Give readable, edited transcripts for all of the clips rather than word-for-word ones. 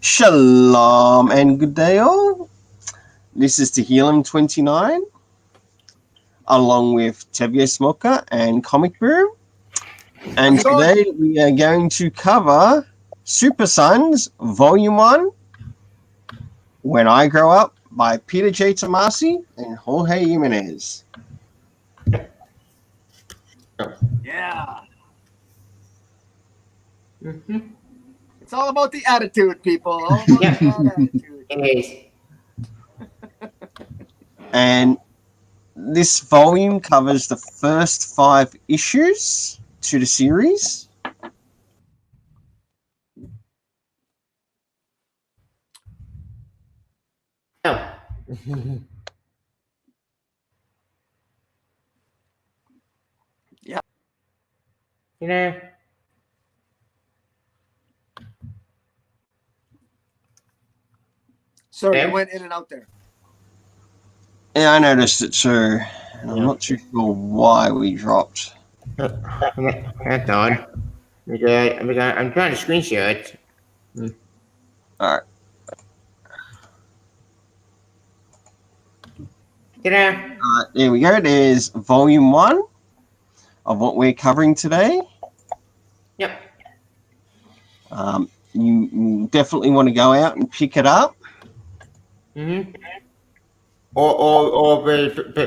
Shalom and good day all. This is Tehillim29 along with Tevye Smoker and Comic Boom. And today we are going to cover Super Sons Volume 1, When I Grow Up by Peter J. Tomasi and Jorge Jimenez. Yeah. It's all about the attitude, people. All about that attitude. It is. And this volume covers the first 5 issues to the series. Oh. Yeah. You know. Sorry, Yeah. you went in and out there. Yeah, I noticed it too. And I'm not too sure why we dropped. That's odd. Because I'm trying to screenshot it. Alright. There we go. There's volume 1 of what we're covering today. Yep. You definitely want to go out and pick it up. Mm-hmm. Or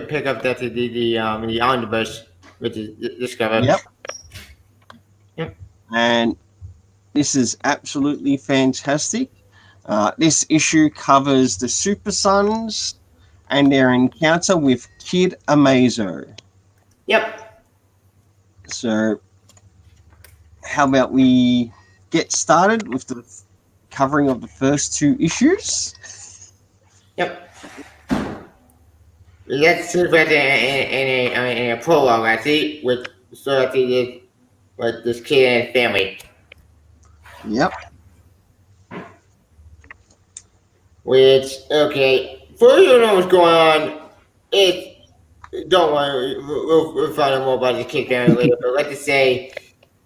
pick up the omnibus, which is this cover. Yep. Yep. And this is absolutely fantastic. This issue covers the Super Sons and their encounter with Kid Amazo. Yep. So, how about we get started with the covering of the first 2 issues? Yep. Let's see about in a prologue, I see, with this kid and family. Yep. Which, okay, for you know what's going on, don't worry, we'll find out more about the kid family later, but let's just say,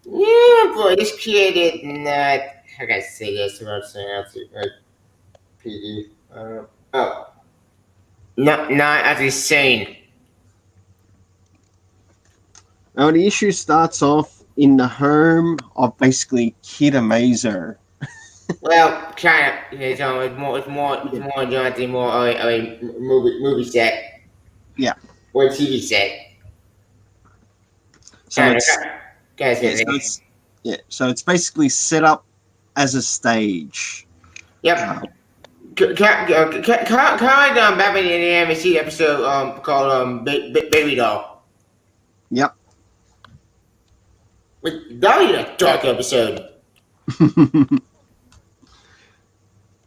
yeah, boy, this kid is not, how can I say this without saying out like PD? Not actually sane. Now, the issue starts off in the home of basically Kid Amazo. Well, kind of. It's more Jonathan, more a movie set. Yeah. Or a TV set. So So it's basically set up as a stage. Yep. Can I back in the AMC episode called Baby Doll? Yep. That was a dark episode.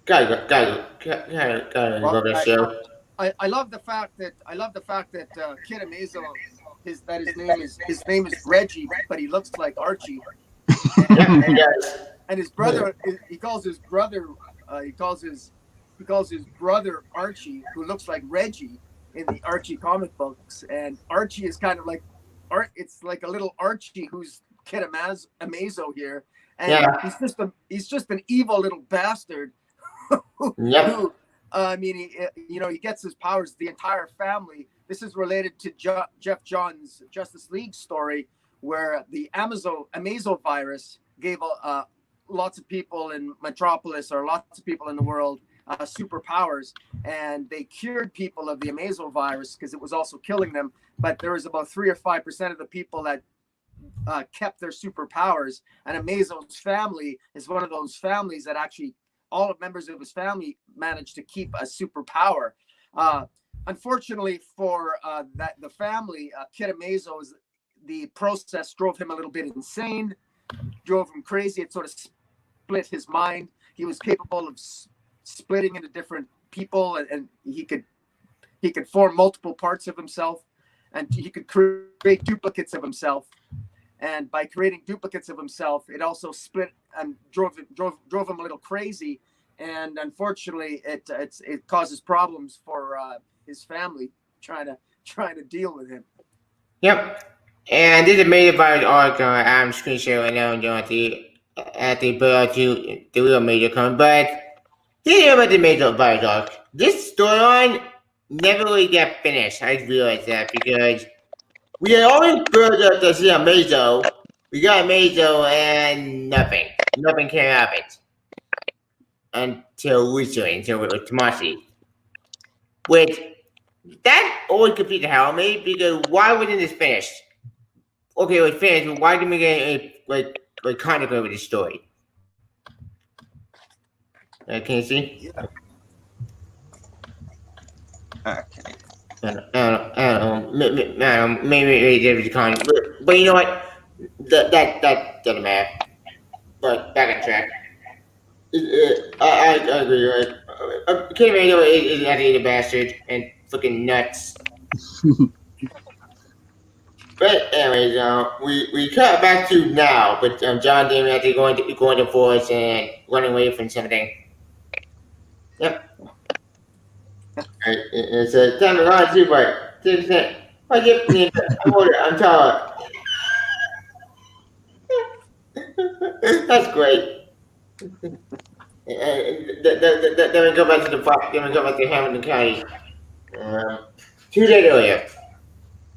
Gotta love that show. I love the fact that Kid Amazo, his name is Reggie, but he looks like Archie. And his brother, he calls his brother Archie, who looks like Reggie in the Archie comic books. And Archie is kind of like it's like a little Archie who's Kid Amazo here, and he's just an evil little bastard. Who, he gets his powers. The entire family. This is related to Jeff Johns' Justice League story, where the Amazo virus gave lots of people in Metropolis, or lots of people in the world, superpowers, and they cured people of the Amazo virus because it was also killing them. But there was about 3 or 5% of the people that kept their superpowers, and Amazo's family is one of those families that actually all the members of his family managed to keep a superpower. Unfortunately for the family, Kid Amazo, the process drove him a little bit insane, drove him crazy. It sort of split his mind. He was capable of splitting into different people, and he could form multiple parts of himself, and he could create duplicates of himself. And by creating duplicates of himself, it also split and drove him a little crazy. And unfortunately, it causes problems for his family trying to deal with him. Yep. And this is made by Adam screenshot right now, Jonathan. at the brought to the real Major come. But here's about the Major Virus arc. This storyline never really got finished. I realized that because we had always built up to see a Mazo. We got a Mazo and nothing. Nothing came out of it. Until recently, until with Tamashii. Which, that always confused the hell out of me, because why wasn't this finished? Okay, it was finished, but why didn't we get a conduct over this story? Can you see? Okay. I don't know. Maybe there was a con, but you know what? That doesn't matter. But back on track. I agree. Right? Kid Mando is an a bastard and fucking nuts. But anyways, we cut back to now, but John Damon actually going to force and running away from something. Yep. Alright, it's time to run to but 10%. I get me I'm taller. That's great. Then we go back to the park. Then we go back to Hamilton County. 2 days earlier.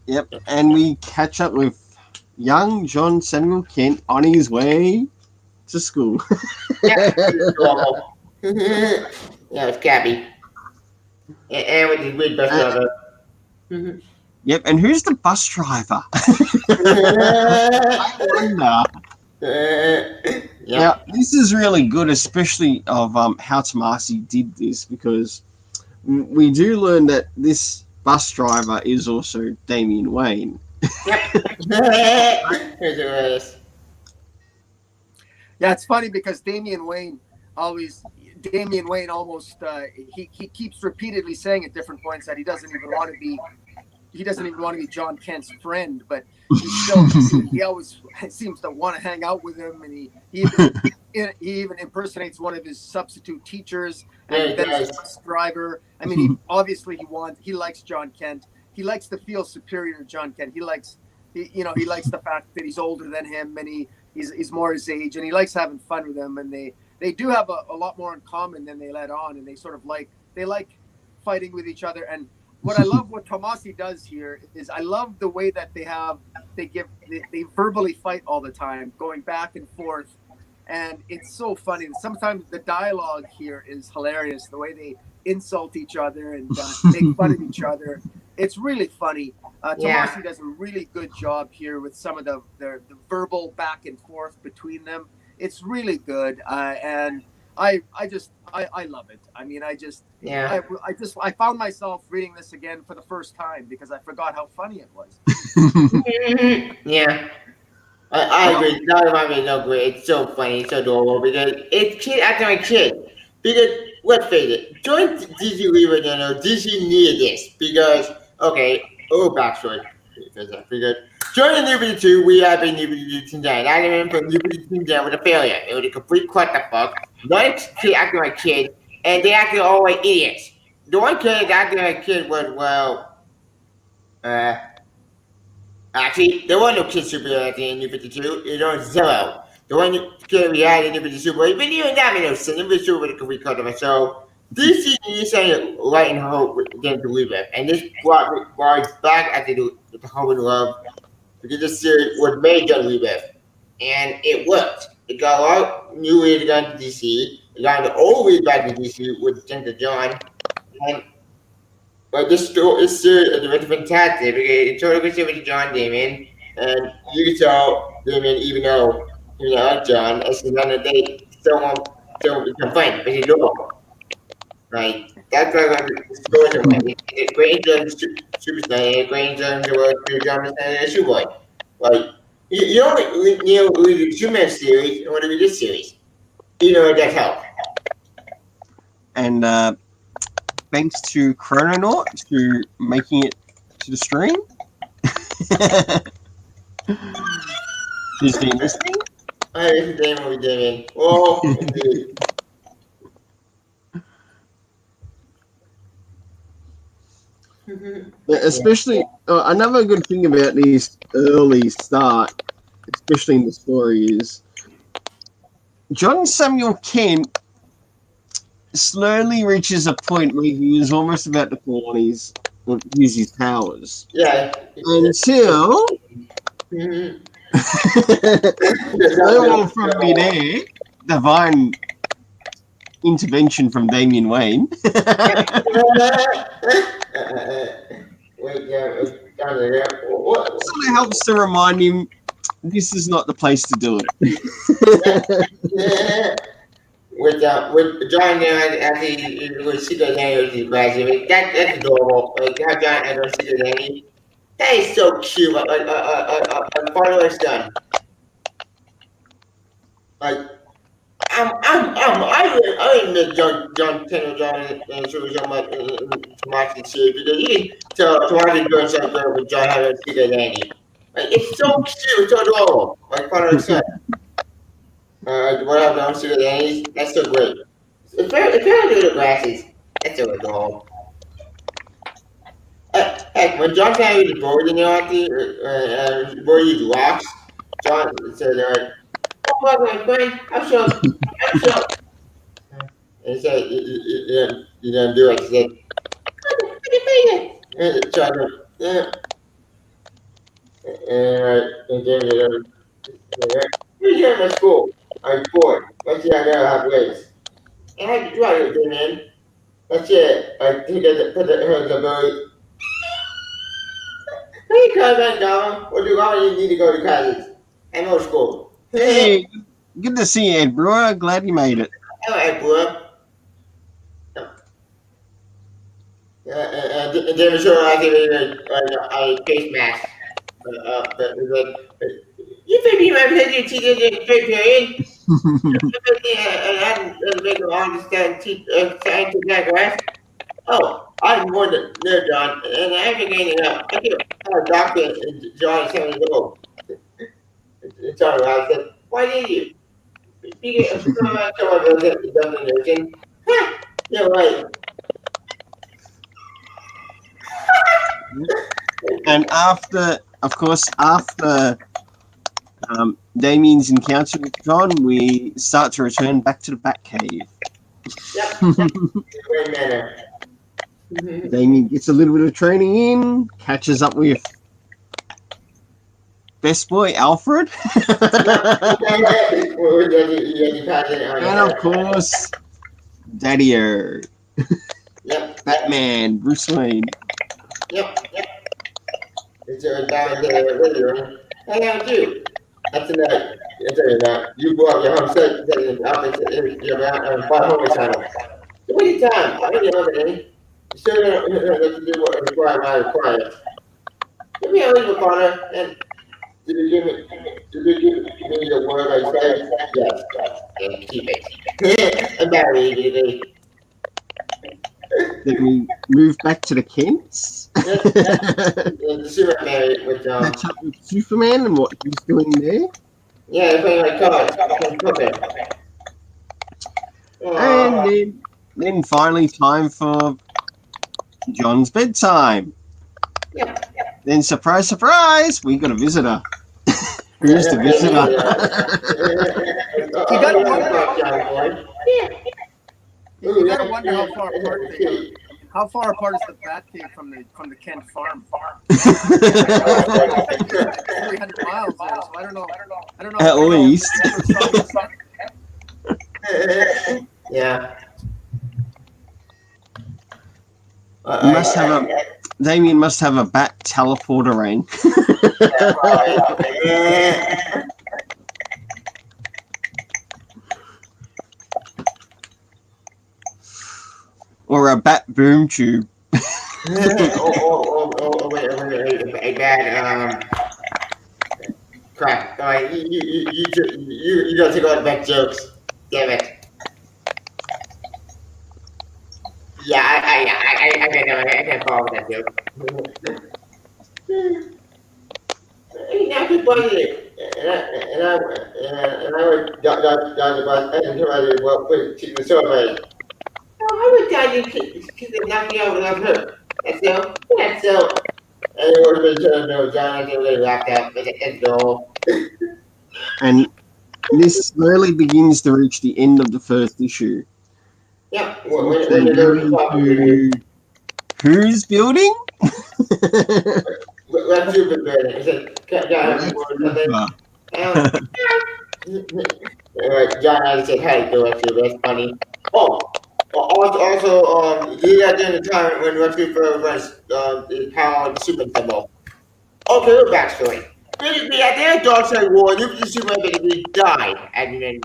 Yep, and we catch up with young John Samuel Kent on his way to school. Yeah, it's Gabby. And with his weird bus driver. Yep, and who's the bus driver? I wonder. Now, this is really good, especially of how Tamashii did this, because we do learn that this bus driver is also Damian Wayne. Yeah, it's funny because Damian Wayne almost he keeps repeatedly saying at different points that he doesn't even want to be John Kent's friend, but he always seems to want to hang out with him, and he even impersonates one of his substitute teachers and then his bus driver. I mean, he likes John Kent. He likes to feel superior to John Kent. He likes the fact that he's older than him and he's more his age, and he likes having fun with him. And they do have a lot more in common than they let on, and they sort of like fighting with each other. And what I love what Tamashii does here is I love the way that they verbally fight all the time, going back and forth, and it's so funny. Sometimes the dialogue here is hilarious, the way they insult each other and make fun of each other. It's really funny. Tamashii does a really good job here with some of the verbal back and forth between them. It's really good, and I love it. I mean, I found myself reading this again for the first time because I forgot how funny it was. Yeah, I agree. That reminds me of great. It's so funny, it's so adorable because it's kid acting like kid. Because let's face it, join DC Leaver, DC needed this because backstory. Because joining Liberty 2, we have a Liberty 2 down. I remember Liberty 2 down with a failure. It was a complete clusterfuck. One kid acting like kid, and they acted all like idiots. The one kid acting like kid was, actually, there was no kid superhero at the end of Liberty 2. It was Zillow. The one kid we had in Liberty Superhero, but even that made no sense. Liberty Superhero was a complete clusterfuck. So, DC needs something light and hope again to leave it. And this brought back after the Hope and Love because this series was made to leave it. And it worked. It got a lot of new ways to go into DC. It got the old ways back to DC with Jennifer John. But this series is fantastic because it's totally good with John Damon. And you can tell Damon, even though John, as the end of the day, still become fun, but he's normal. Right, that's why the stories are winning. It's great in terms of Superstar, great in terms of John and Shoeboy. Like, you only read the Superman series and want to read this series. That helped. And thanks to Chrononaut for making it to the stream. Who's been listening? Hi, this is Damon with Damon. Oh, indeed. Especially another good thing about these early start, especially in the story, is John Samuel Kent slowly reaches a point where he is almost about to fall on use his powers. Yeah. Until snowball from midair, divine intervention from Damian Wayne. Sort of helps to remind him this is not the place to do it. With John as he was Secret Nanny as he graduated, that's adorable. Like how John and Secret Nanny, that is so cute. A fatherless son. Like I admit John Taylor John and so much to watch the series because you can tell Tomato doing something good with John having Secret Nanny. Like it's so cute, so adorable. Like fatherless son. What I've done to the Yankees, that's so great. If they're doing the grasses, that's so adorable. Heck, when John Candy was bored in the Yankees, bored these rocks, John said, oh, my friend, I'm sure. And he said, you didn't do it. He said, and John said, and then you're here in my school. I'm bored. Let's see, I gotta have legs. And I had to try to do man. That's it. I think I put the very. Hey, cousin, Dom. What do you need to go to college? I'm old school. Hey, good to see you, Ed Brewer. Glad you made it. Hello, Ed Brewer. And then sure I give it a face mask. You think you might have to teach it in straight period? And I make them understand scientific digress. Oh, I'm more than there, John, and I'm getting up. I get a doctor, and John is 7 years old. Sorry, I said, why did you? Because someone goes at the nursing. You're right. And after Damien's encounter with John, we start to return back to the Batcave. Yep. Damien gets a little bit of training in, catches up with best boy Alfred, and of course, Daddy-O. Yep. Batman, Bruce Wayne. Yep. It's down there. Hang out with you. That's tonight. You go out your home set in your homework channel. So what time? I don't know anything. You still don't do what required. Give me a little corner and did you give me your word I said? Yes. And keep it. I'm married, baby. Then we move back to the Kents. Superman with Catch up with Superman and what he's doing there. Yeah, they're playing like cards. And then finally time for John's bedtime. Yep. Then surprise, surprise, we got a visitor. Who's the visitor? You gotta wonder how far apart they are. How far apart is the Batcave from the Kent farm? 300 miles there, so I don't know. At least. Yeah. Damien must have a bat teleporter ring. Or a bat boom tube. Wait, a bad crap. You gotta take all the back jokes. Damn it. Yeah, I can't follow that joke. Now keep playing it. And I would down the bus and well, put the survey. I would tell you kids that knock me over and I'm hurt. That's so. And it was been telling me John until they laughed at me at the door. And this slowly begins to reach the end of the first issue. Yeah. So when you go into who's building? Let's do it better. He said, Right, John Adams said, "Hey, go Lex Luthor." That's funny. Oh, you got during the time when Lex Luthor was the power of the Superman symbol. Okay, little backstory. Basically, at the end of Darkseid War, Nuclear Superman basically died at the end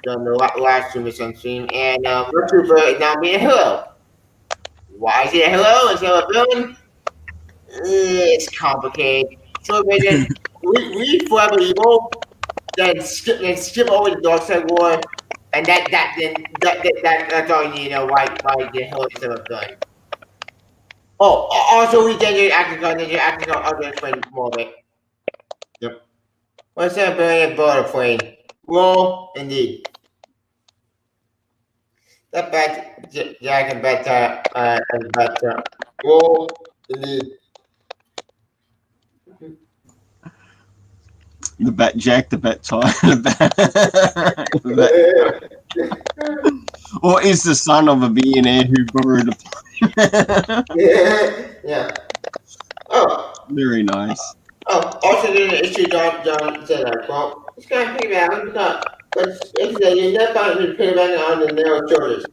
of the last Superman scene, and Lex Luthor is now being a hero. Why is he a hero instead of a villain? It's complicated. So, we forever evil. Then skip over the Darkseid War, and that's all you need to know why the hell is ever done. Oh, also we did acting on other explain more of it. Yep. What's that brilliant bird plane? Roll indeed. That bad Jack and better roll indeed. The Bat Jack, the Bat Tie, or is the son of a billionaire who borrowed a plane. Yeah. Oh. Very nice. Oh, also in the issue, John said, "Well, it's kind of piggyback. But you never find me piggyback on the narrow shoulders.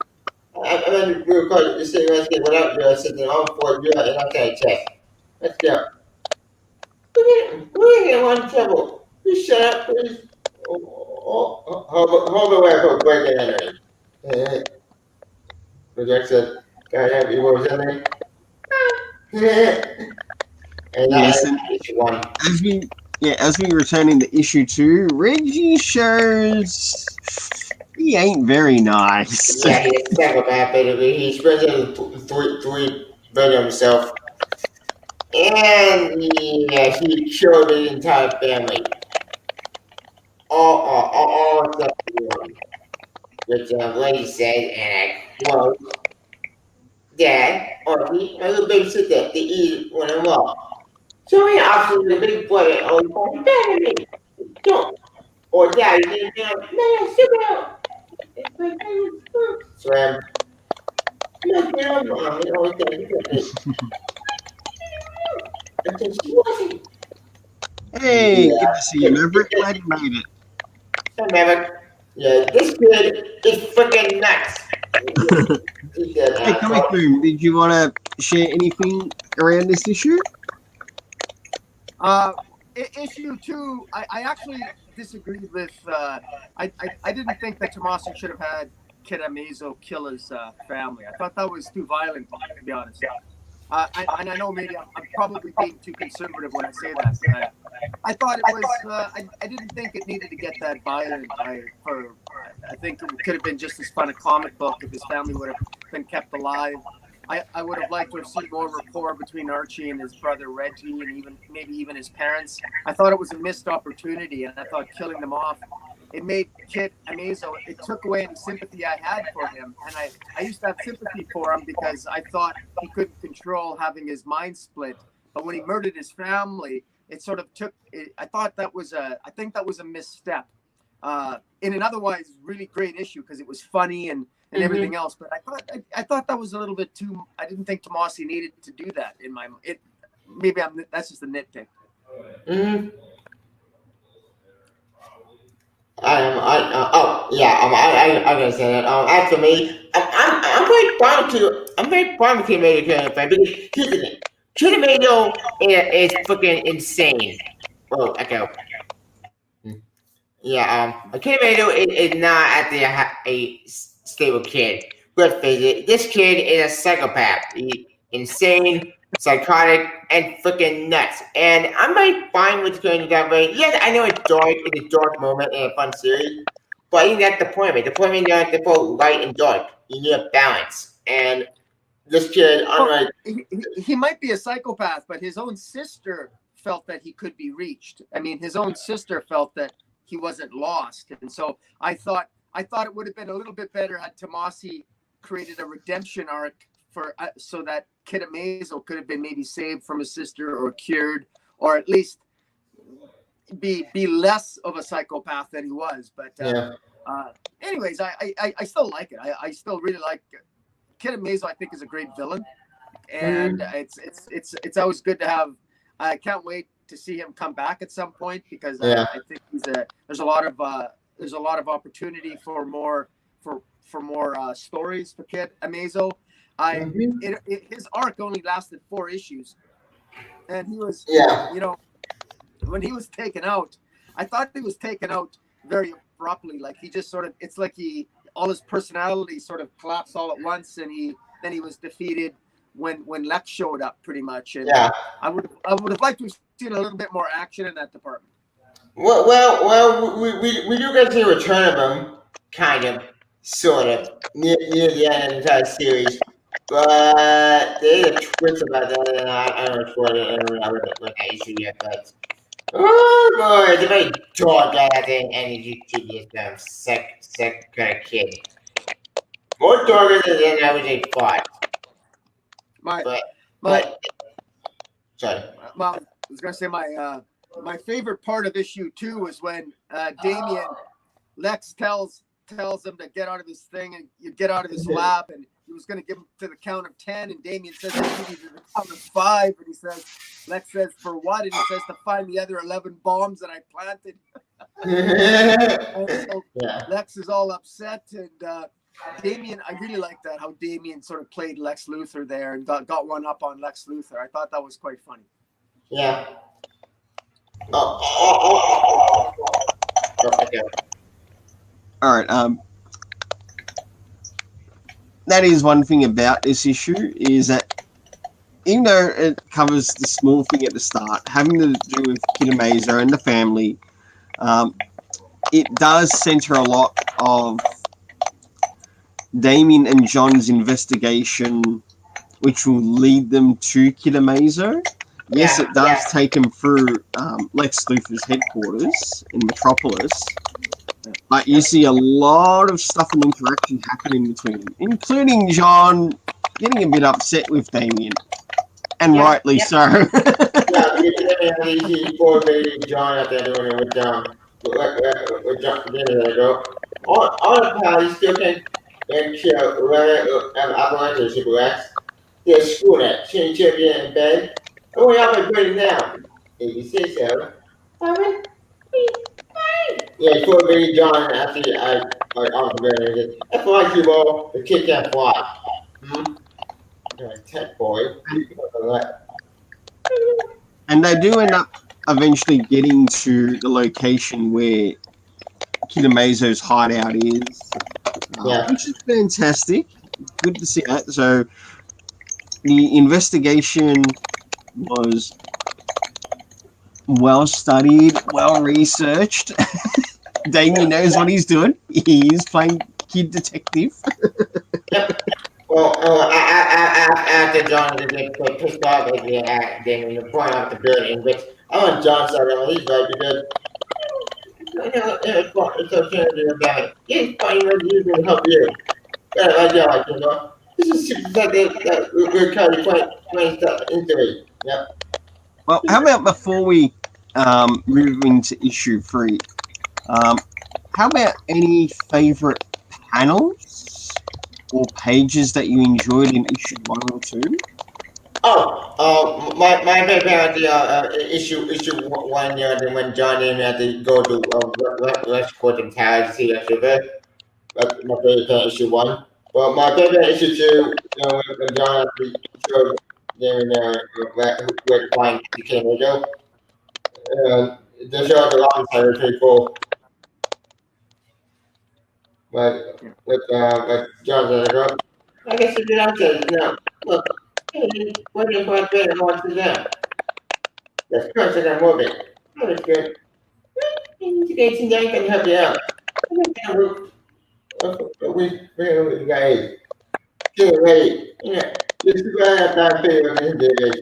I mean, real quick, you see, let's get without you sitting on for you and I can't check. Let's go. We're in one trouble. You shut up, please. Hold the way for breaking entering. Project said, "God, have you words in there?" And yes, issue one. As we return into issue 2, Reggie shows he ain't very nice. Yeah, he's a psychopath, basically. He's resident three better himself. And he killed his entire family. All except one. Which lady said, and I quote, "Dad, or he, my little baby sit there to eat when I'm off. So many options the big boy always calls back at me. Don't. Or Dad, you didn't know, man, sit down. It's my favorite food. Slam. Look, Mom, you always say it. Until she wasn't. Hey, good to see you, Maverick. Glad you made it. Hey, Maverick. Yeah, this kid is freaking nuts. Hey, Comic Boom, did you want to share anything around this issue? Issue 2, I actually disagreed with. I didn't think that Tomasi should have had Kid Amazo kill his family. I thought that was too violent, to be honest. And I know maybe I'm probably being too conservative when I say that. I thought it was. I didn't think it needed to get that violent. I think it could have been just as fun a comic book if his family would have been kept alive. I would have liked to have seen more rapport between Archie and his brother Reggie, and maybe even his parents. I thought it was a missed opportunity, and I thought killing them off, it made Kid Amazo. It took away any sympathy I had for him, and I used to have sympathy for him because I thought he couldn't control having his mind split. But when he murdered his family, it sort of took. I think that was a misstep in an otherwise really great issue because it was funny and everything else. But I thought that was a little bit too. I didn't think Tomasi needed to do that in my. That's just a nitpick. Mm-hmm. I'm gonna say that. As for me, I'm very barbecue. I'm very barbecue made a fan because here's the thing. Kid Amazo is freaking insane. Oh, echo. Yeah, Kid Amazo is not actually a stable kid. Let's face it, this kid is a psychopath. He's insane, psychotic, and freaking nuts. And I'm very fine with going that way. Yes, I know it's a dark moment in a fun series, but even that's the point of it. The point is you have to put light and dark. You need a balance. And this kid, unlike he might be a psychopath, but his own sister felt that he could be reached. I mean, his own sister felt that he wasn't lost, and so I thought it would have been a little bit better had Tomasi created a redemption arc for so that Kid Amazo could have been maybe saved from his sister or cured, or at least be less of a psychopath than he was. But anyways, I still like it. I still really like Kid Amazo. I think is a great villain, and it's always good to have. I can't wait to see him come back at some point because I think there's a lot of opportunity for more stories for Kid Amazo. His arc only lasted 4 issues, and he was when he was taken out, I thought he was taken out very abruptly. Like he just sort of, it's like all his personality sort of collapsed all at once, and then he was defeated when Lex showed up, pretty much. And I would have liked to have seen a little bit more action in that department. Well, we do get to see a return of him, kind of, sort of, near the end of the entire series. But there's a twist about that, and I don't know what I don't know what that issue yet, but oh boy, it's a very dark guy, I think, and he's sick kind of kid. More darker than I originally thought. Sorry. Well, I was gonna say my favorite part of issue 2 was when Damian Lex tells him to get out of this thing and you get out of this lab, and he was going to give him to the count of 10, and Damian says I give you to the count of 5, and he says, Lex says, for what? And he says to find the other 11 bombs that I planted. So Lex is all upset, and Damian, I really like that, how Damian sort of played Lex Luthor there and got one up on Lex Luthor. I thought that was quite funny. Yeah. All right. That is one thing about this issue is that even though it covers the small thing at the start, having to do with Kid Amazo and the family, it does center a lot of Damian and John's investigation, which will lead them to Kid Amazo. Yes, it does take him through Lex Luthor's headquarters in Metropolis, but you see a lot of stuff and interaction happening between them, including John getting a bit upset with Damian, and rightly so. He's motivating John out there doing it with John. On the pal, he still can kill whoever avalanche or Lex. They're screwing it. Change champion in bed. Oh, yeah, I'm going down. If you say so. Yeah, it's for Baby John after I was that's why you all the kid can't fly. Tech boy. And they do end up eventually getting to the location where Kid Amazo's hideout is, which is fantastic. Good to see that. So the investigation was well studied, well researched. Damian knows what he's doing. He is playing kid detective. Yep. Well, after John gets pissed off at Damian to point out the building, which I want John to say, he's right because it's okay to do that. He's finding what he's going to help you. This is that we're kind of playing stuff into it. Yep. Well, how about before we move into issue 3, how about any favorite panels or pages that you enjoyed in issue 1 or 2? My favorite panel issue 1 then when John Damian had to go to West Quantum Tower to see that river. That's my favorite panel, issue 1. But my favorite issue 2, when John had to show Damian where to find the Kid Amazo. The show at the long side was pretty cool. But with John Damian, I guess you did say, look, hey, what do you want better to them? That's crushing that movie. That was good. You can help you out. We got get ready. Just go ahead and pay with me, David.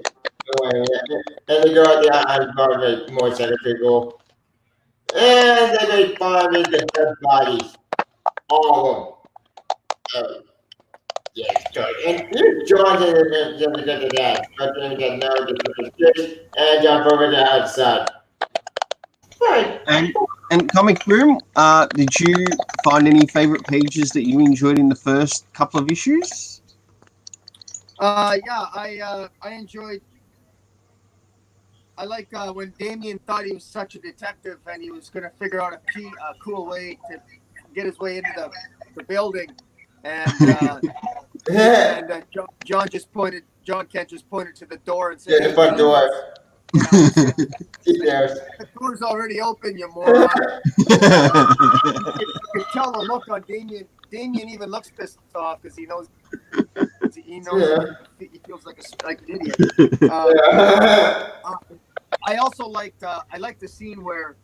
And they go out there and guard more people. And then they find the dead bodies. All of them. Yeah, sorry. And John's in the dad. But then we got no, and John over the outside. And Comic Boom, did you find any favorite pages that you enjoyed in the first couple of issues? Yeah, I enjoyed. I like when Damien thought he was such a detective and he was going to figure out a cool way to get his way into the building, and John Kent just pointed to the door and said, Yeah, the front door. You know, Yes. the door's already open, you moron. You could tell the look on Damien. Damien even looks pissed off because he knows Yeah. he feels like an idiot. Yeah. I also liked I liked the scene where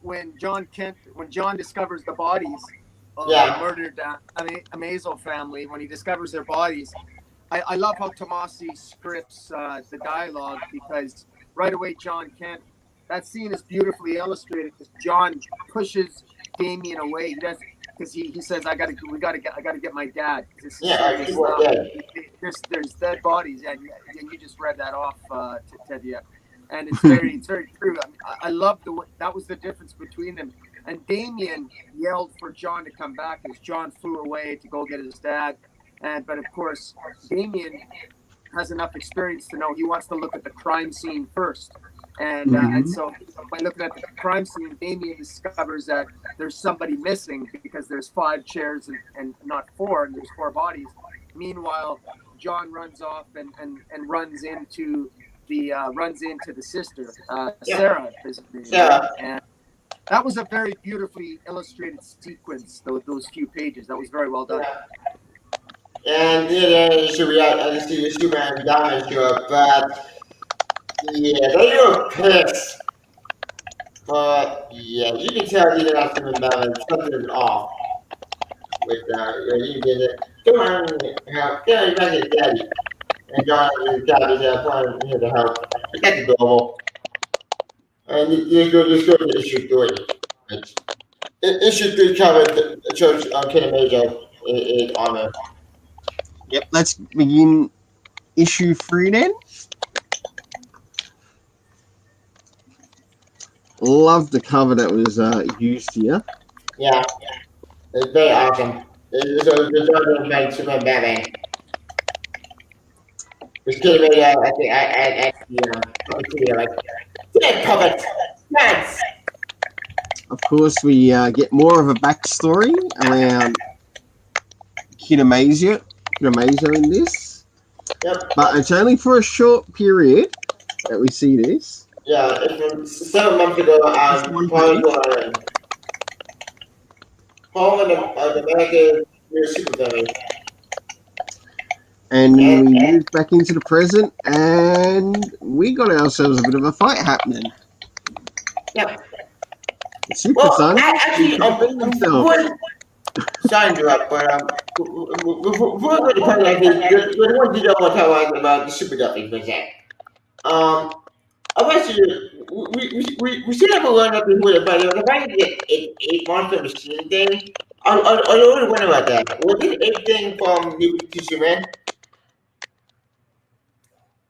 when John discovers the bodies of the murdered Amazo family, when he discovers their bodies. I love how Tomasi scripts the dialogue, because right away John Kent, that scene is beautifully illustrated because John pushes Damien away. He does, because he says, I gotta get my dad. There's dead bodies, and you just read that off to Tevye, and it's very true. I love that was the difference between them. And Damien yelled for John to come back as John flew away to go get his dad. But of course, Damien has enough experience to know he wants to look at the crime scene first. And so by looking at the crime scene, Damien discovers that there's somebody missing because there's 5 chairs and not 4, and there's 4 bodies. Meanwhile, John runs off and runs into the sister, Sarah. Sarah. And that was a very beautifully illustrated sequence, those few pages. That was very well done. And then I see the Superman diamond show up, but yeah, they were pissed. But yeah, you can tell either not something is off with you did it. Come on, help. Yeah, you gotta get daddy. And John is playing here to help. You got the double. And you go to issue 3. Issue 3 covered the church on Kinemajo in honor. Yep, let's begin issue 3 then. Love the cover that was used here. Yeah, it's very awesome. So the Jordan made Superman Batman. Which came in at the like, yeah, perfect. Yes. Of course, we get more of a backstory around Kid Amazo in this. Yep. But it's only for a short period that we see this. Yeah, it's from 7 months ago. Paul and the American Superman. And we moved back into the present, and we got ourselves a bit of a fight happening. Yep. Super Son. Actually, signed you up, but before we go to part like this, the one detail I want to tell about the Super Duffy for a sec. We still haven't learned nothing with it, but if I can get 8 Monster Machine thing, I already wonder about that. Was it 8 thing from New Superman?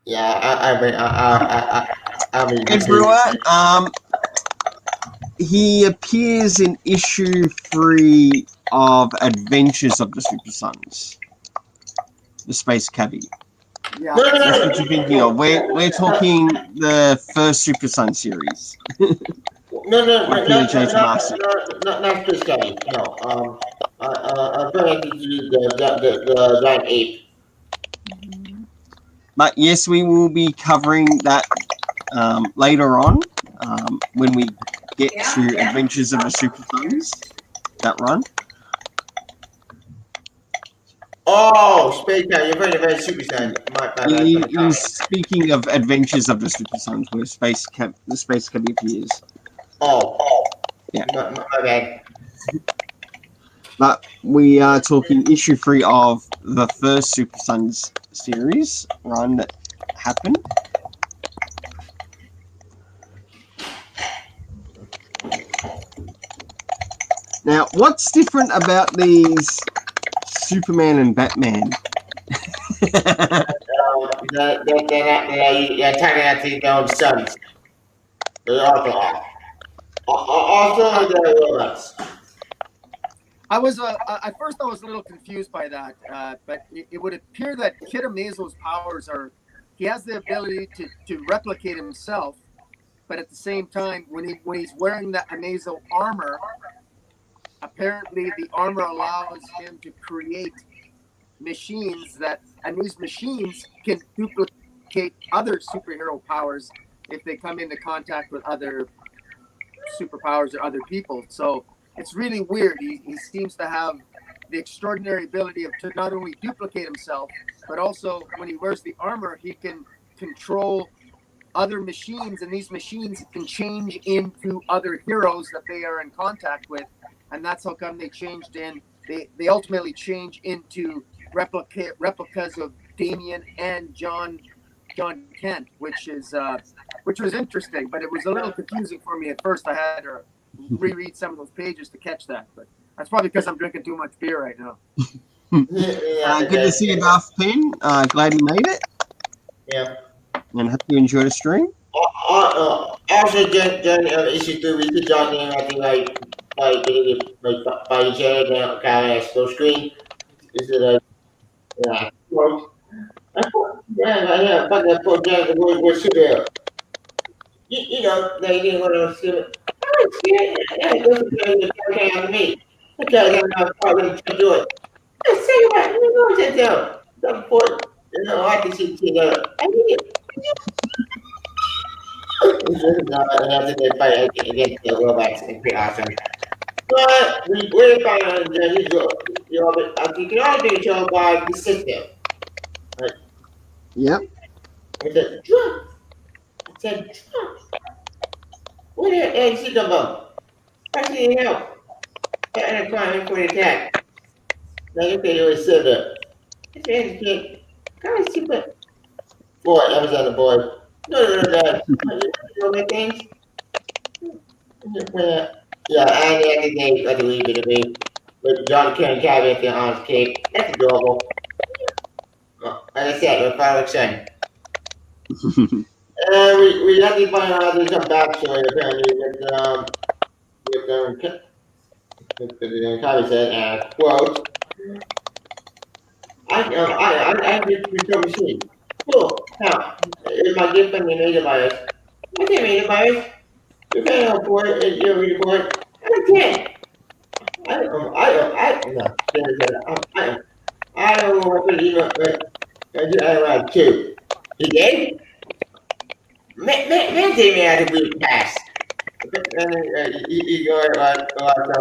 Yeah, I mean. Ed Brewer, he appears in issue 3 of Adventures of the Super Sons, the Space Cabbie. Yeah. That's what you're thinking of. We're talking the first Super Son series. Not Space Cabbie. No. I'm going to use the Giant Ape. But yes, we will be covering that later on when we get to Adventures of the Super Sons, that run. Oh, Space Cabbie, you're very Super Son. He's speaking of Adventures of the Super Sons, where the Space Cabbie appears. Oh. Yeah. My bad. But we are talking issue 3 of the first Super Sons series run that happened. Now, what's different about these Superman and Batman? They're turning out to their own sons. They're awful. Also, the robots. I was at first I was a little confused by that, but it would appear that Kid Amazo's powers are he has the ability to replicate himself, but at the same time when he's wearing that Amazo armor, apparently the armor allows him to create machines and these machines can duplicate other superhero powers if they come into contact with other superpowers or other people. So it's really weird. He seems to have the extraordinary ability to not only duplicate himself, but also when he wears the armor, he can control other machines, and these machines can change into other heroes that they are in contact with. And that's how come they ultimately change into replicas of Damian and John Kent, which was interesting, but it was a little confusing for me at first. I had to reread some of those pages to catch that, but that's probably because I'm drinking too much beer right now. Good to see you, Darth Pin. Glad you made it. Yeah. And hope you enjoyed the stream. Also, during issue 2, we see John King, I think, by sharing the kind of full screen. Is it a, yeah, quote? Yeah, but the project was super. You know, they didn't want to see it. Yeah, it was okay on me. Because I'm not probably to do it. Let's think about it. You know what to do. The point, I can see I need it. And after they fight against the robots, it's pretty awesome. But we're fine on the you can only be controlled by the system. Right? Yep. It's a drop. It's a drop. What the hell is it about? I need help. And I'm trying for the attack. Like okay, you always said that. It's a kid. Come on, stupid. Boy, I was on the board. No, Dad. You know my things? Yeah, and the other day, I believe it to be. With John Karen cabinet on his cake. That's adorable. Like I said, my father's son. We have to find out there's some backstory apparently with Kylie said, quote, I just become a machine. Cool. Now, if my gift from the native virus, I can't read the virus. You can't report it, you read the report. I can't. I don't know what to do, but I like two. You did? Man, didn't have to be passed. You go like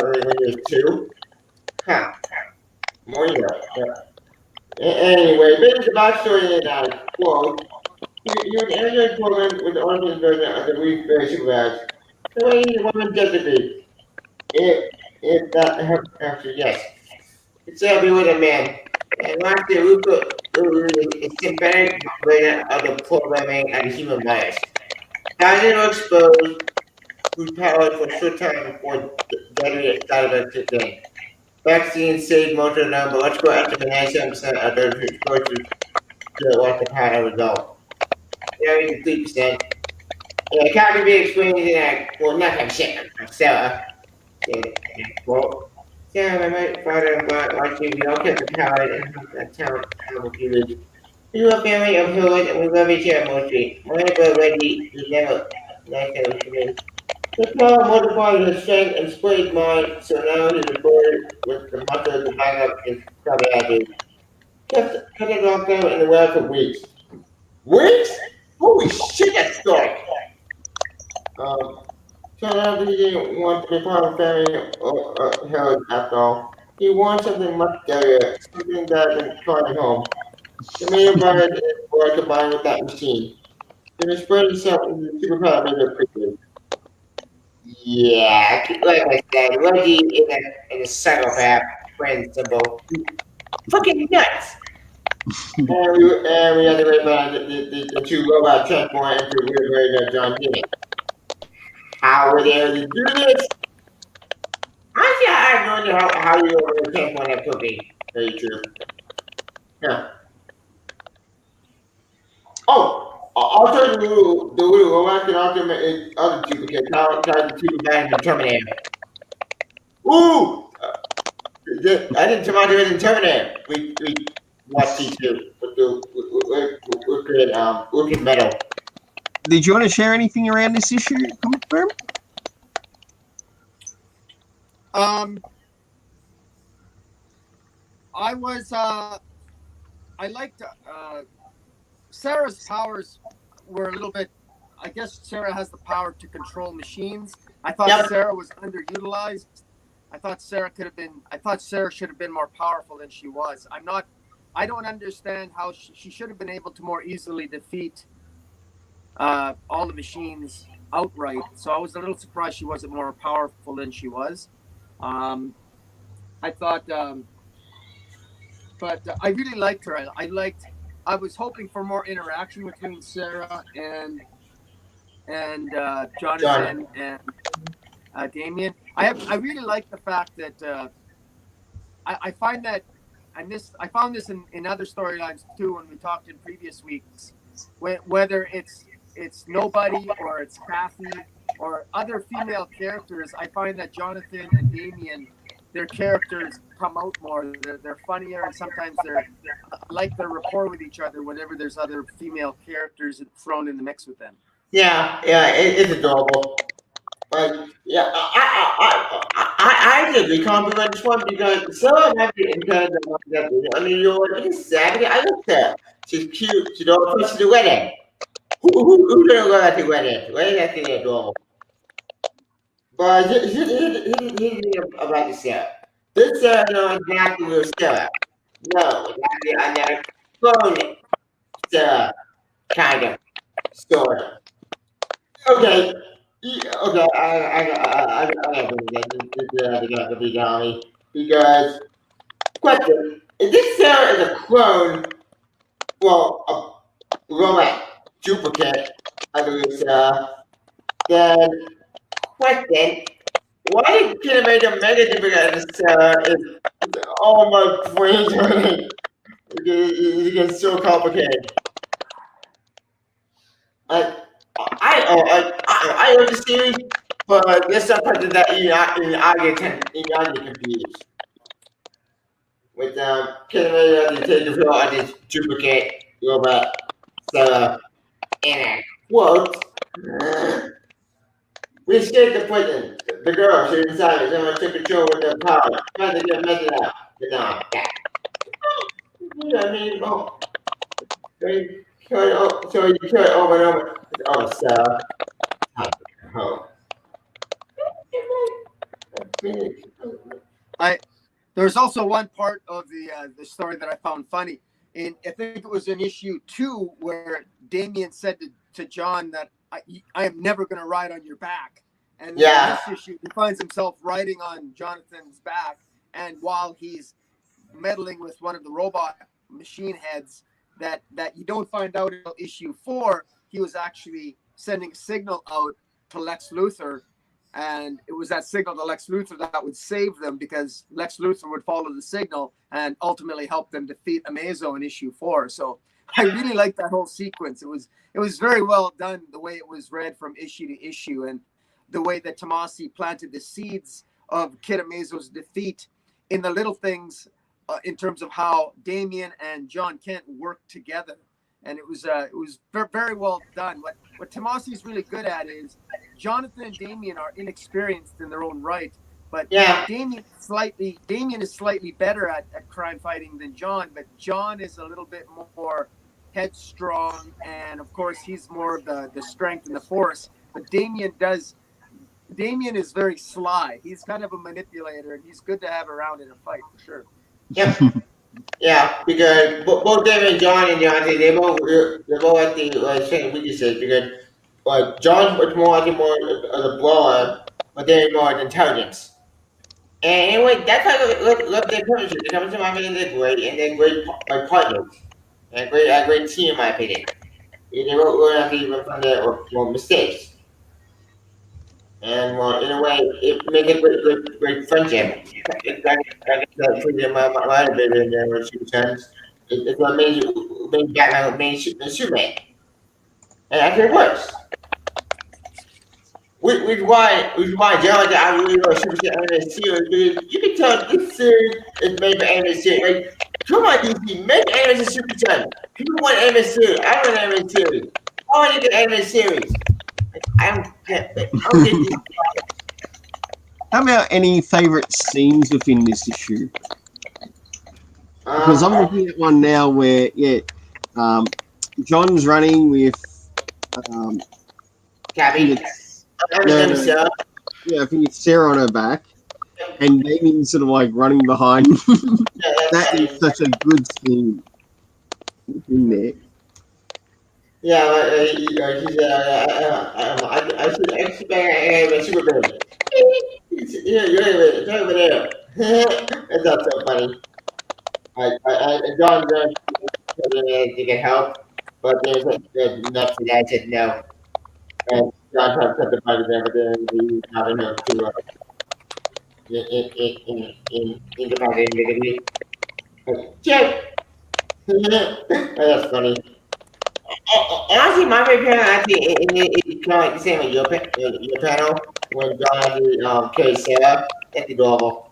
when you're two. Huh. More you know. Anyway, this is the backstory in that quote. You're an Android program with the origin version of the weak basic labs. The way the woman does it be. If that actually, yes. It's be with a man. And last year we put a synthetic version of the programming and human bias. Thousands were exposed whose power for a short time before deadly side effects kicked in. Vaccines saved most of them, but let's go after the 97% of those who exposed to what the power result. There is 3%. Yeah, can't be explained in that. Well, not that shit. Sarah. Well, Sarah, my father, watch you. We all kept the power and that's how you live. We were a family of hood and we love each other mostly. Whenever ready, we never like it. The power multiplied his strength and split his mind, so now he's recorded with the muscle to back up his cardiac. Kept it locked down in the well for weeks. Weeks? Holy shit, that's dark! So now he didn't want to be part of the family or held after all. He wanted something much better, something that can call him home. The main brother was combined with that machine. He was spread himself into the superpower radio quickly. Yeah, like I said, Reggie is a psychopath, friend symbol. Fucking nuts! and we had to wait about the two robot transform into a weird version of John Cena. How were they able to do this? Honestly, I have no idea how you were able to transform that cookie. Very true. Yeah. Oh, I'll turn the little romance and I'll turn the other duplicate. I'll try the two back in Terminator. Ooh! I didn't turn on to it in Terminator. We watched T2 with the Wicked Metal. Did you want to share anything around this issue, Comic Boom? I liked Sarah's powers were a little bit. I guess Sarah has the power to control machines. I thought Sarah was underutilized. I thought Sarah should have been more powerful than she was. I don't understand how she should have been able to more easily defeat all the machines outright. So I was a little surprised she wasn't more powerful than she was. I thought, but I really liked her. I was hoping for more interaction between Sarah and Jonathan and Damian. I really like the fact that I find that, and I found this in other storylines too when we talked in previous weeks, whether it's Nobody or it's Kathy or other female characters. I find that Jonathan and Damian, their characters come out more. They're funnier, and sometimes they're like their rapport with each other whenever there's other female characters thrown in the mix with them. Yeah, it's adorable. But yeah, I did the compliment this one because Sarah might be in kind of I mean, you're savvy. I like her. She's cute. She don't push the wedding. Who didn't go at the wedding? Wedding is actually adorable. But here's the thing about this Sarah. This Sarah knows exactly who Sarah. No, exactly another clone Sarah, kind of, sort of. Okay. Okay, I got to be Tommy because question: if this Sarah is a clone, well, a robot duplicate of this then question: why did Kid make a mega duplicate of this Sarah? All my brains hurting. It gets so complicated. I know the series, but there's some parts of that I get confused. With Kid to take the role of this duplicate robot, Sarah, and quote, we escaped the prison. The girl, she decided someone took control with their power, trying to get messed up. But no, that. You know what I mean? Oh. So you kill it over and over. Oh, Sarah. Oh. There's also one part of the story that I found funny. I think it was in issue 2 where Damian said to John that I am never going to ride on your back. And in this issue, he finds himself riding on Jonathan's back. And while he's meddling with one of the robot machine heads, that you don't find out until issue 4, he was actually sending a signal out to Lex Luthor, and it was that signal to Lex Luthor that would save them, because Lex Luthor would follow the signal and ultimately help them defeat Amazo in issue 4. So I really liked that whole sequence. It was very well done, the way it was read from issue to issue, and the way that Tomasi planted the seeds of Kid Amazo's defeat in the little things. In terms of how Damian and John Kent work together, and it was very well done. What Tomasi's really good at is Jonathan and Damian are inexperienced in their own right, but Damian is slightly better at crime fighting than John, but John is a little bit more headstrong, and of course he's more of the strength and the force. But Damian is very sly. He's kind of a manipulator, and he's good to have around in a fight for sure. Yep. Yeah, because both David and John and Deontay, they're both at the same weaknesses, because John's much more of the blower, but they're more of intelligence. And anyway, that's how I love their partnership. They come to my opinion, they're great, and they're great partners. And a great team, in my opinion. They won't have to even from their mistakes. And in a way, it makes a great friendship. It's like my bit in there when she returns. It's what made Batman, made Superman. and actually it works. Which why John, I really love Super Set animated series because you can tell this series is made for animated series. Like, come on, DC, make animated Super Set. People want animated series. I want an animated series. I want to get animated series. I don't get How about any favorite scenes within this issue? Because I'm looking at one now where, John's running with, Cabby. Yeah, I think it's Sarah on her back, and Damien's sort of like running behind. That is such a good scene in there. Yeah, I should expect a super bird. Yeah, it's over there. That's not so funny. John to get help, but there's enough to that. I said no. And John tried to cut the body there, but then he not enough to in the body immediately. Check. That's funny. Honestly, my favorite panel actually is kind of like the same as your panel when John actually carries Sarah. That's adorable.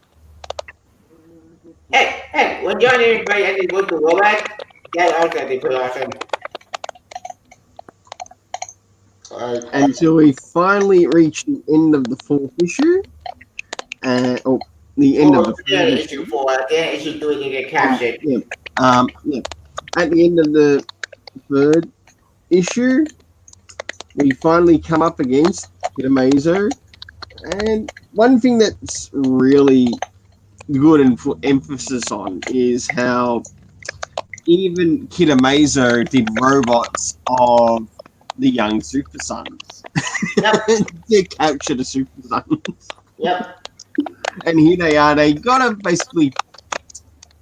Hey, when John and everybody actually goes to robots, that's also actually pretty awesome. Until we finally reach the end of the fourth issue. The end of the fourth issue 4. Then issue 3 to get captured. At the end of the third issue, we finally come up against Kitamazo. And one thing that's really good and put emphasis on is how even Kitamazo did robots of the young Super Sons. Yep. To capture the Super Sons. Yep. And here they are. They gotta basically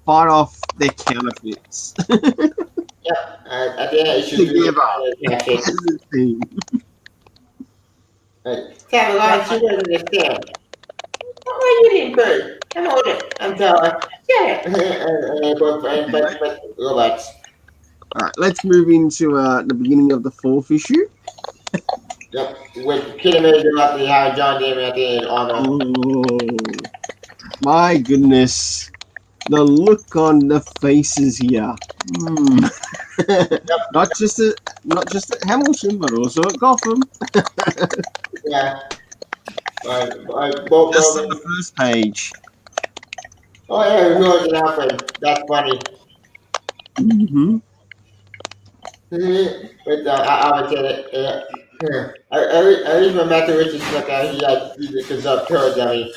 fight off their counterfeits. Yep. At the end, it should be Tell me why she doesn't understand. Why you didn't bird? I'm older. I'm taller. Yeah. But robots. All right, let's move into the beginning of the fourth issue. Yep, with Kitamazo at the end, John Damon at the end on my goodness, the look on the faces here. Not just at Hamilton, but also at Gotham. Yeah. Just on the first page. Oh yeah, George and Alfred. That's funny. Mm-hmm. But I would say that. I least when Matthew Richards look at he uses up turds at me.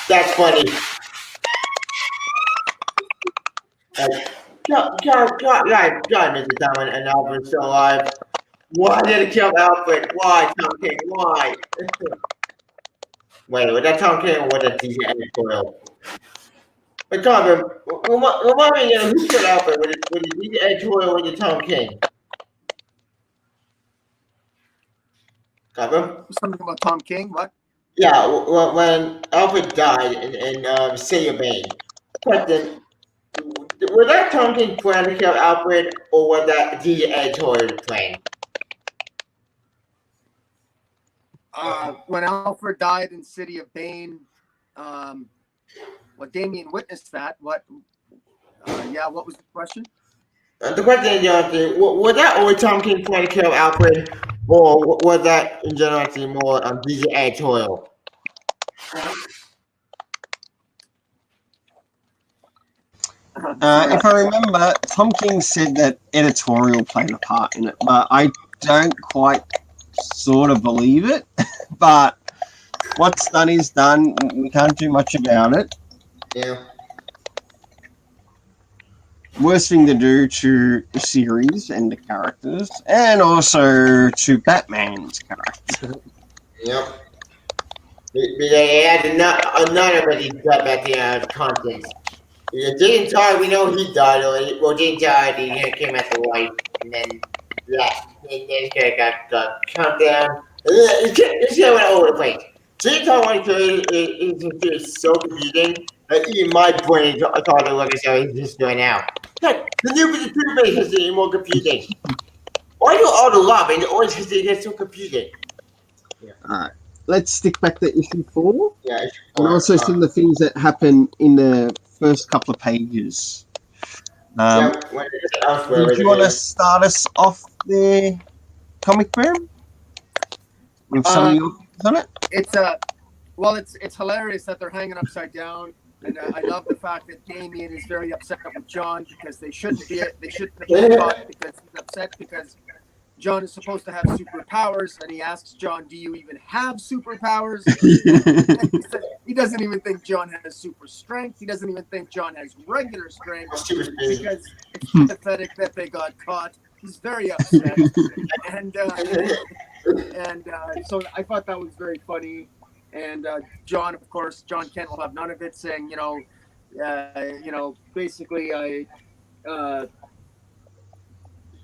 That's funny. God, Mr. Tom and Alfred still alive. Why did it kill Alfred? Why, Tom King? Why? Wait, was that Tom King or was that DJ Editorial? But Tom, remind me again, who killed Alfred? Was it DJ Editorial or was it Tom King? Something about Tom King, what? Yeah, when Alfred died in City of Bane. Question, was that Tom King plan to kill Alfred, or was that the editorial plan? When Alfred died in City of Bane, Damien witnessed that. What was the question? The question is, was that always Tom King plan to kill Alfred, or was that in general more the editorial? If I remember, Tom King said that editorial played a part in it, but I don't quite sort of believe it. But what's done is done. We can't do much about it. Yeah. Worst thing to do to the series and the characters, and also to Batman's character. Yep. They had another but he got back the context. James Todd, we know he died already. Well, James Todd, he came as a wife, and then this guy got countdown. This guy went all over the place. James Todd one is so confusing that even my brain thought it was like he's just doing now. Look, the new toothpaste is even more confusing. Why do all the love and always get so confusing? Let's stick back to issue 4. Yeah. And also some of the things that happen in the first couple of pages. Did you want to start us off there, Comic Boom? With some of your thoughts on it? It's hilarious that they're hanging upside down, and I love the fact that Damian is very upset with John because they shouldn't have been caught because he's upset because John is supposed to have superpowers, and he asks John, "Do you even have superpowers?" He doesn't even think John has super strength. He doesn't even think John has regular strength because it's pathetic that they got caught. He's very upset, and so I thought that was very funny. And John, of course, John Kent will have none of it, saying, basically,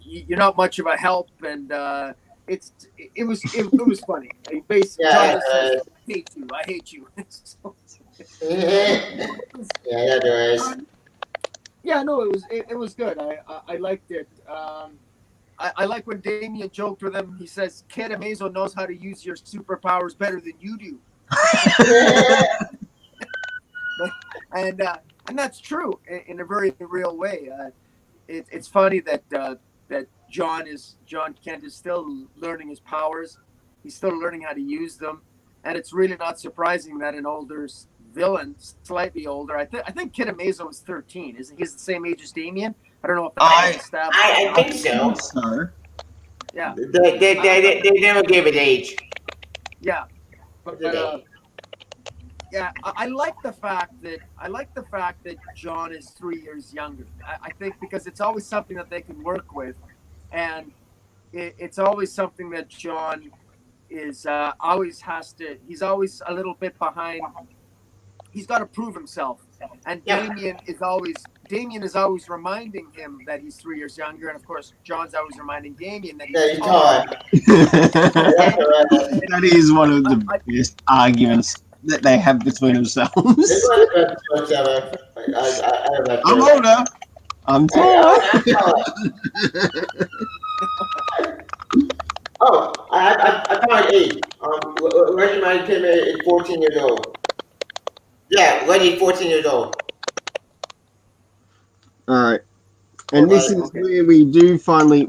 you're not much of a help, and it was funny. Basically, John just says, I hate you. It was good. I liked it. I like when Damian joked with him. He says, "Kid Amazo knows how to use your superpowers better than you do." and that's true in a very real way. It's funny that John Kent is still learning his powers. He's still learning how to use them, and it's really not surprising that an older villain, slightly older. I think Kid Amazo is 13. Isn't he the same age as Damian? I don't know if that's established. I think so. Yeah. They never gave it age. Yeah. But I like the fact that John is 3 years younger. I think because it's always something that they can work with, and it's always something that John is always has to. He's always a little bit behind. He's got to prove himself, and Damian is always reminding him that he's 3 years younger, and of course John's always reminding Damian that he's taller. That is one of the best arguments that they have between themselves. I'm older. I'm taller. I found 8. Reggie Mike came at 14 years old. Yeah, Reggie, 14 years old. All right, and this is where we do finally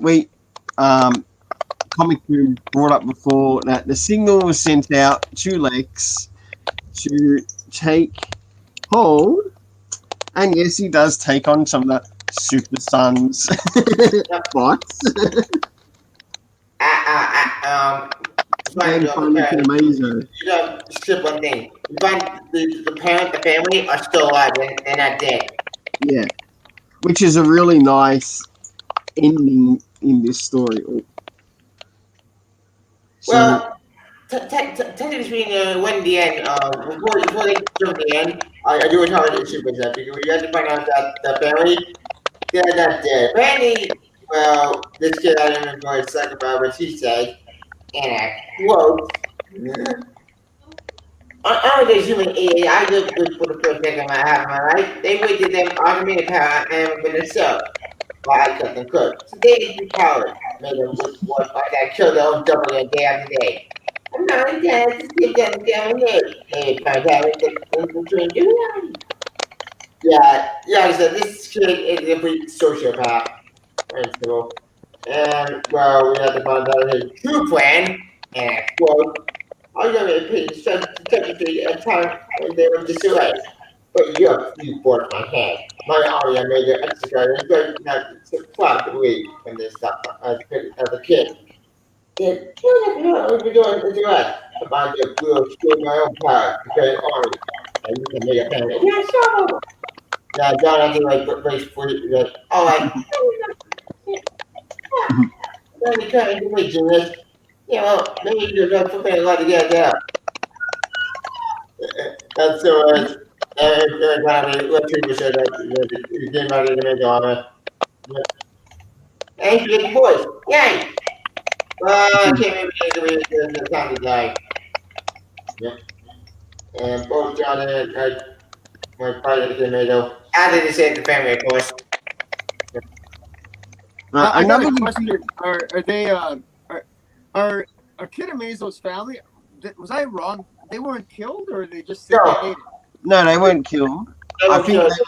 Comic Boom brought up before that the signal was sent out to Lex to take hold, and yes, he does take on some of the Super Sons bots. You gotta skip one thing. You find the parent, the family are still alive. They're not dead. Yeah, which is a really nice ending in this story. Well, technically speaking, when the end, before they jump the end, I do it hard to super that because you have to find out that the family, they're not dead. Apparently, well, this kid I don't remember exactly about what he said, and I quote, I'm a human AI. I lived good for the first second I have my life. They waited them automated power and I'm gonna sell. But I cut them cook. So they didn't be powered. Made them work like that, killed their own double day after day. I'm not dead, just give them down there. They find out between you. Yeah, I said this kid is a complete sociopath. Principle. And well, we have to find out his true plan. And I quote, I'm going to pay technically a time when they were destroyed. But you forced my hand. My army made it extra and good not to fly the week when they stopped as a kid. Then, what we're doing is right. About the will steal my own power to create an army. And you can make a plan. Yeah, sure. Now, John, I think like race for you. Like, all right. Then you can't do it, genius. Yeah, well, maybe you're not something a lot to get there. That's so much. Let's see said that you came out of the make on it. Hey, good voice. Yay! I can't remember the time to die. Yep. And both John and my partner tomato. After they saved the family, of course. I got a Another question. Are they are Kid Amazo's family? Was I wrong? They weren't killed, or they just No. sedated? no, they weren't killed. I think they were just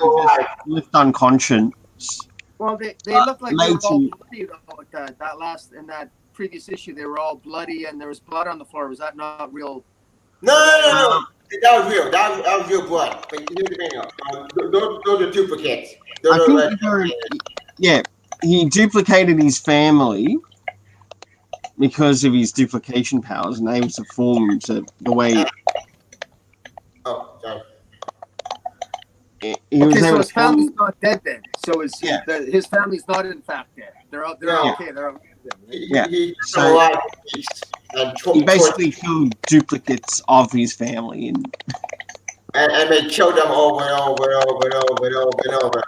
left unconscious. Well, they look like they were all later- bloody though. With that last in that previous issue, they were all bloody, and there was blood on the floor. Was that not real? No. That was real. That was real blood. But here's the thing, those are duplicates. I think he duplicated his family because of his duplication powers and able to form to the way Oh, sorry. he was Okay, so able his to form. family's not dead then. So Yeah. his family's not in fact dead. They're okay. They're okay. Yeah. He So- a lot of peace and He basically killed duplicates of his family, and and they killed them over and over and over and over and over and over.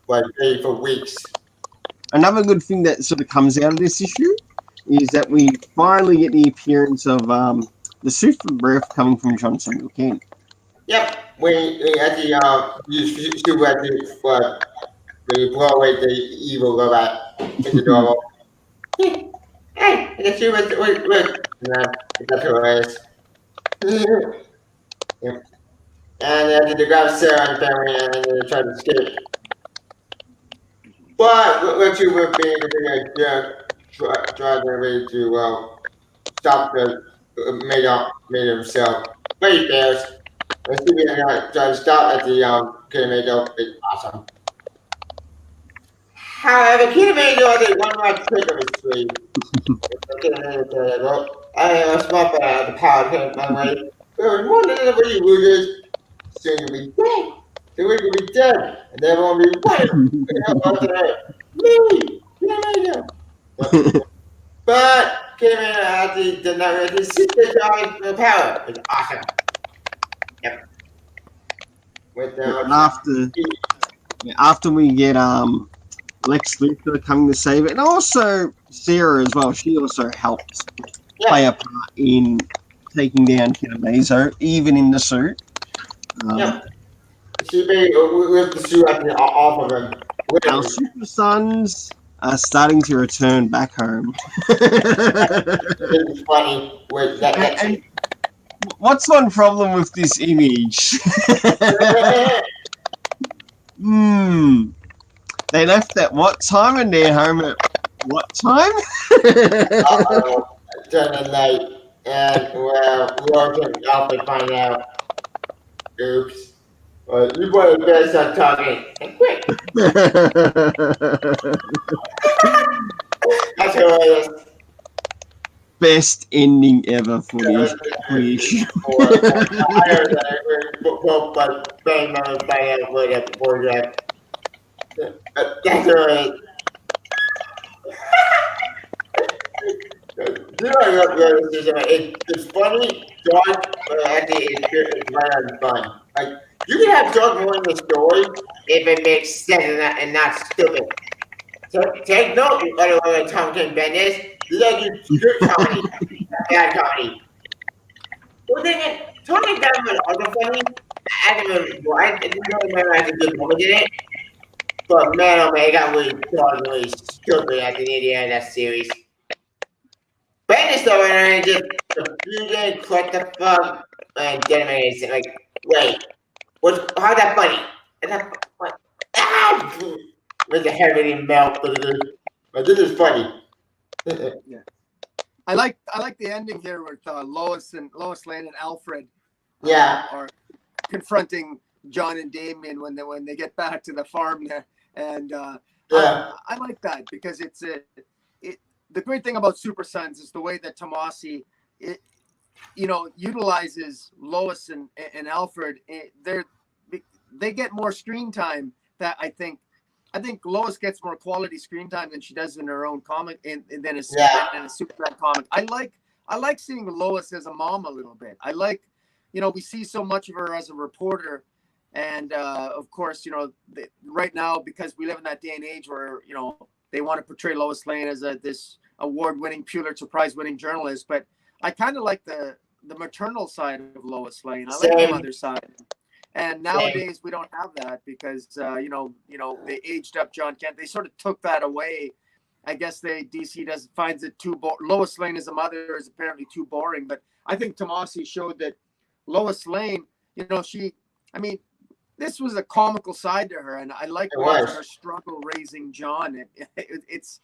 Like maybe for weeks. another good thing that sort of comes out of this issue is that we finally get the appearance of the Super Breath coming from John Samuel King. Yep. When at the you still at the when you blow away the evil robot in the door. Hey, I guess you wait. That's hilarious. Yep. And they grab Sarah and family and they try to escape. But let's see what being driving away to stop the made himself. But he fails. Let's see if try to stop at the Kinemago. It's awesome. However, Kinemago has one more trick up his sleeve. I am a small the power of him, my way. There was one of the way losers. Soon you'll be dead. Soon you'll be dead. And then won't be waiting. Me! Kinemago! But Kinemago did not really see the power. It's awesome. Yep. With And after we get Lex Luthor coming to save it, and also Sarah as well. She also helped play a part in taking down Kid Amazo, even in the suit. She made lift the suit off of him. Our Super Sons are starting to return back home. It's funny with that. And what's one problem with this image? They left at what time and they're home at what time? During the night, and well, Logan and Alfred find out. Oops. You boys better start talking. And quick. That's hilarious. Best ending ever for this issue. I heard that both but bang on the find out right after before that. That's hilarious. It's funny, dark, but actually it's right on fun. Like you can have dark more in the story if it makes sense and not stupid. So take note, by the way, Tom King Bendis. These are good comedy, bad comedy. Well, then, Tony Diamond was also funny. I didn't really remember I had a good moment in it. But man, oh man, it got really dark, really stupid at the end of that series. Bendis though, and just confusing, what the fuck, and Dynamite like, wait, how's that funny? And that, what? Ah! With the hair getting melt, but this is funny. Yeah, I like the ending here with Lois Lane and Alfred. Are confronting John and Damian when they get back to the farm there, and I like that because it's the great thing about Super Sons is the way that Tomasi, utilizes Lois and Alfred. They get more screen time. That I think Lois gets more quality screen time than she does in her own comic and than in a Superman comic. I like seeing Lois as a mom a little bit. I like, we see so much of her as a reporter, and of course, right now because we live in that day and age where they want to portray Lois Lane as this award-winning Pulitzer Prize-winning journalist, but I kind of like the maternal side of Lois Lane. I like the mother side. And nowadays we don't have that because they aged up John Kent. They sort of took that away. I guess DC finds it too boring. Lois Lane as a mother is apparently too boring, but I think Tomasi showed that Lois Lane, this was a comical side to her, and I like watching her struggle raising John. It's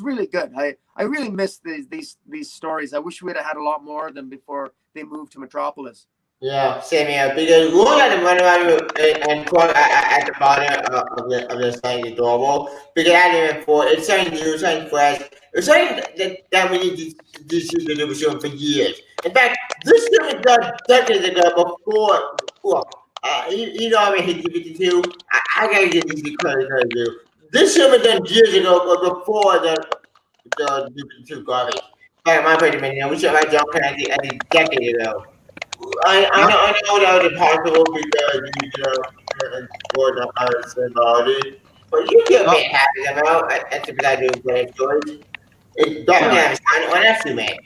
really good. I really miss these stories. I wish we'd have had a lot more of them before they moved to Metropolis. Yeah, same here. Because looking at the run around and quote at the bottom of the site is adorable. Because I didn't before, it's something new, something fresh. It's something that we need to see the new show for years. In fact, this show was done decades ago before. I'm in hit GPT2. I gotta give these credit to. This show was done years ago, but before the GPT2 garbage. In fact, my opinion, we should have John Kent at the decade ago. I know that was impossible because Gordon Harris involved, but you can't be happy about that's what I do for stories. It's Batman on F2, man.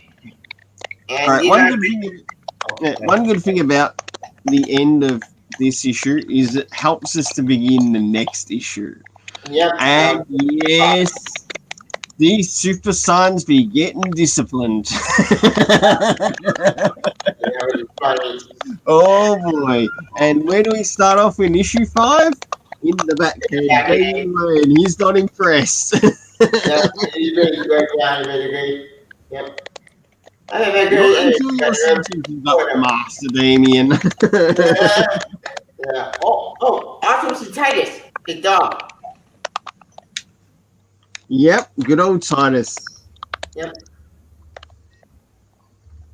And one good thing about the end of this issue is it helps us to begin the next issue. Yep. And yes, these Super Sons be getting disciplined. Oh boy. And where do we start off in issue 5? In the back cave. And he's not impressed. Yeah, he's very good. Yep. Until you're sentencing up Master Damien. Yeah. Oh, also see Titus, the dog. Yep, good old Titus. Yep.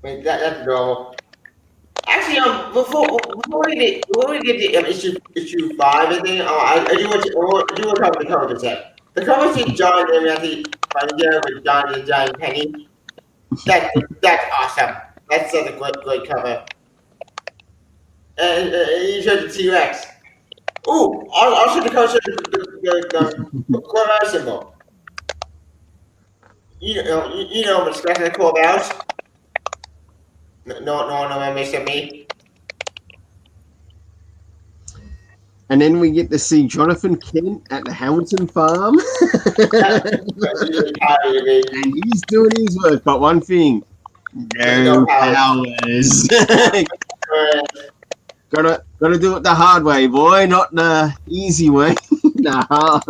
Wait, that's adorable. Actually, before we get to issue 5, I think I do want to talk about the cover for a sec. The cover sees John and Nancy finding there with John and Giant Penny. That's awesome. That's such a great cover. And you showed the T-Rex. Ooh, also the cover shows the Corvette symbol. You know what's the cool about? No, Mr. Me. And then we get to see Jonathan Kent at the Hamilton farm. And he's doing his work, but one thing, no powers. Gotta do it the hard way, boy, not the easy way. Nah.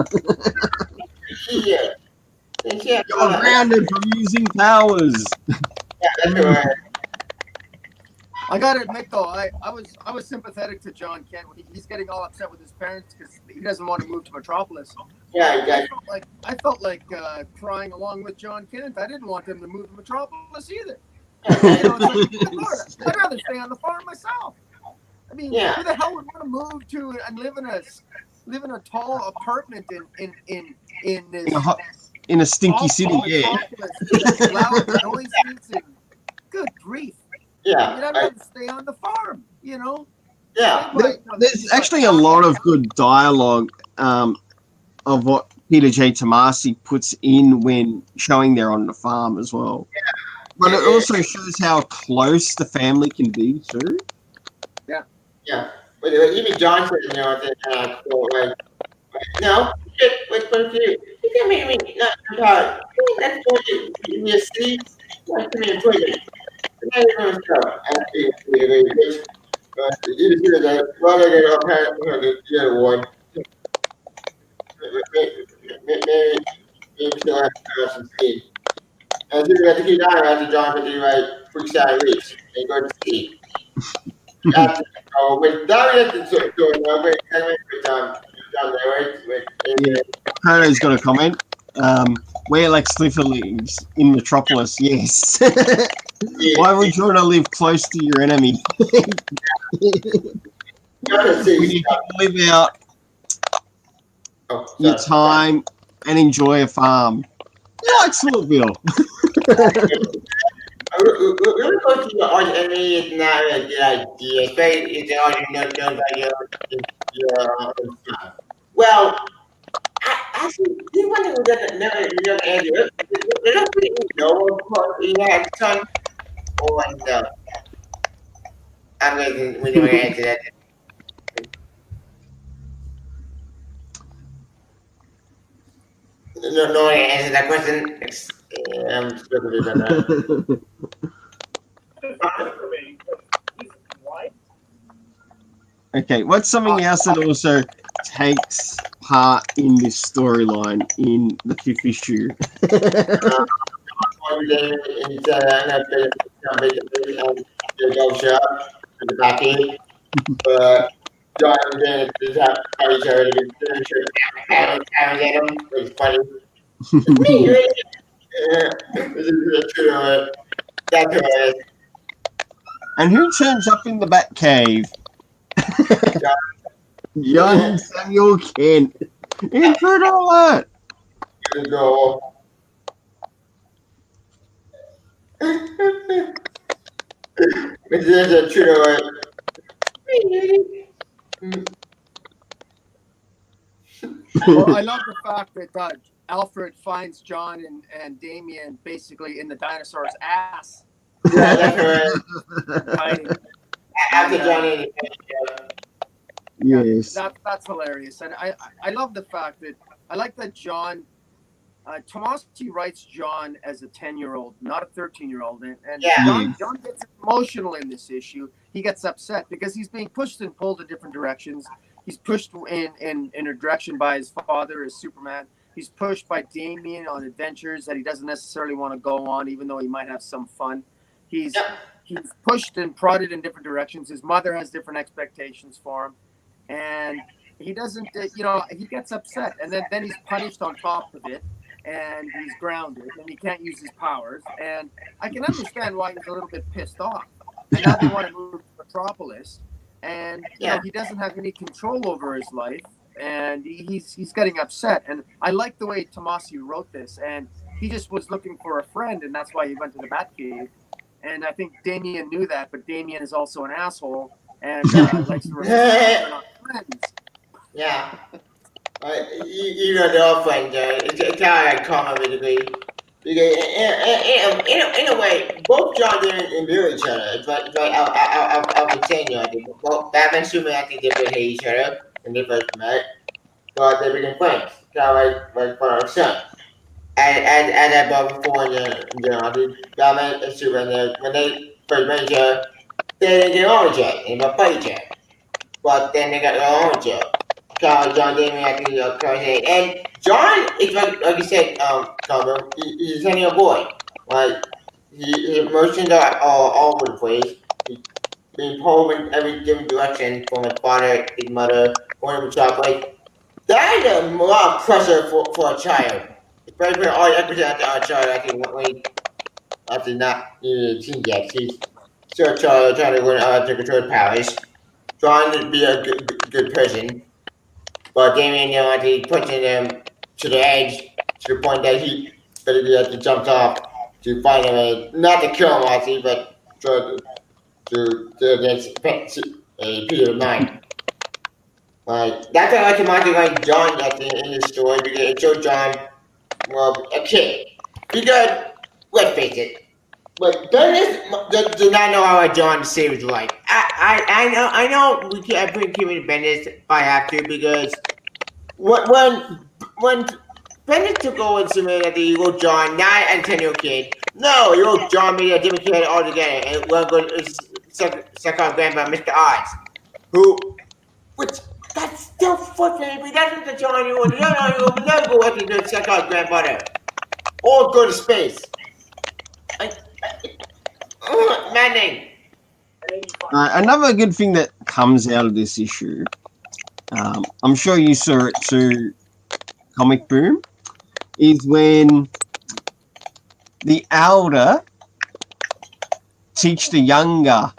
Yeah. You're grounded from using powers. Yeah, that's right. I gotta admit though, I was sympathetic to John Kent. He's getting all upset with his parents because he doesn't want to move to Metropolis. Yeah, exactly. I felt like crying along with John Kent. I didn't want them to move to Metropolis either. I'd rather stay on the farm myself. I mean, who the hell would want to move to and live in a tall apartment in this in a stinky city? Yeah. Loud noise. Good grief. Yeah. You'd have to stay on the farm, you know? Yeah. There's actually a lot of good dialogue of what Peter J. Tomasi puts in when showing they're on the farm as well. Yeah. But it also shows how close the family can be too. Yeah. Yeah. But even John said, no, wait for you. You can make me not hard. That's what you see. Like to me in prison. You see that rather than a parent the other one. Maybe still have to have some speed. And so we have to keep an eye after John for the freaks out weeks. They go to sleep. With Darius and doing Carno's got a comment. Where Lex Luthor lives in Metropolis, yes. Why would you want to live close to your enemy? You can live out your time and enjoy a farm. Like Smallville. Really close to your arch enemy is not a good idea, especially if they already know your well, actually, you want to never answer. They don't really know what you had son or no. I'm going to answer that. No one answered that question. I'm still confused on that. Okay, what's something else that also takes part in this storyline in the fifth issue? It's the golf shop at the back end. But John and Janet just have to fight each other to get at him. It's funny. It's me, right? This is true. That's hilarious. And who turns up in the Batcave? Young Samuel Kent. Intruder alert! Good go. This is a true. Well, I love the fact that Alfred finds John and Damien basically in the dinosaur's ass. Yeah, that's right. Hiding. After Johnny. Yes. That's hilarious, and I love the fact that I like that John. Tomasi writes John as a 10-year-old, not a 13-year-old, and Yeah. John gets emotional in this issue. He gets upset because he's being pushed and pulled in different directions. He's pushed in a direction by his father as Superman. He's pushed by Damien on adventures that he doesn't necessarily want to go on, even though he might have some fun. He's pushed and prodded in different directions. His mother has different expectations for him, and he doesn't. He gets upset, and then he's punished on top of it. And he's grounded, and he can't use his powers. And I can understand why he's a little bit pissed off. And now they want to move to Metropolis, and he doesn't have any control over his life, and he's getting upset. And I like the way Tomasi wrote this, and he just was looking for a friend, and that's why he went to the Batcave. And I think Damien knew that, but Damien is also an asshole and likes to they're not friends. Yeah. You know they're all friends. It's how I call them with me. Because in a way, both John and knew each other. But I've been saying, I think both Batman and Superman, I think they both hate each other when they first met. But they became friends. Kind of like father and son. And I brought before, I think Batman and Superman, when they first met each other, they didn't get along with each other. They didn't fight each other. But then they got along with each other. John Damien, I think and John is like you said, Carver, he's a 10-year boy. Like his emotions are all over the place. He's being pulled in every different direction from his father, his mother, going to shop. Like that is a lot of pressure for a child. Especially when all the equity out to our child, I think when he after not even a teen yet, he's still a child trying to learn to control his powers, trying to be a good person. But Damien, he pushing them to the edge to the point that he has to jump off to find him, not to kill him, obviously, but to against a Peter of Nine. Like that's why I like to mind like John at the in the story because it showed John, a kid. Because let's face it, but Bendis did not know how John saved his life. I know we can't bring Kevin Bendis if I have to because when Bendis took over in Superman, I think you wrote John, not a 10-year-old kid. No, you wrote John made a different kid altogether, and we're going to suck on grandpa Mr. Oz, which that's still fucking me. That's not the John you want. No, you will never go after the suck out grandfather or go to space. Maddening. Another good thing that comes out of this issue, I'm sure you saw it too, Comic Boom, is when the elder teach the younger.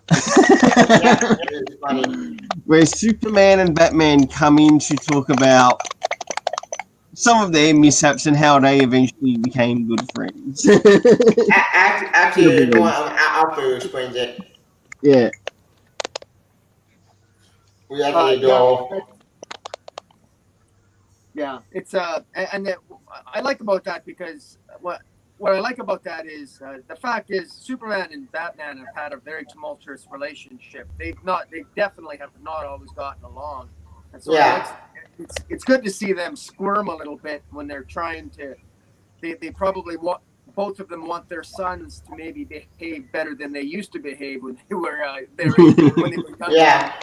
Where Superman and Batman come in to talk about some of their mishaps and how they eventually became good friends. Actually, Alfred explains it. Yeah. We actually go. Yeah, it's and I like about that because what I like about that is the fact is Superman and Batman have had a very tumultuous relationship. They definitely have not always gotten along, and so it's good to see them squirm a little bit when they're trying to. They probably want, both of them want their sons to maybe behave better than they used to behave when they were when they were younger. Yeah.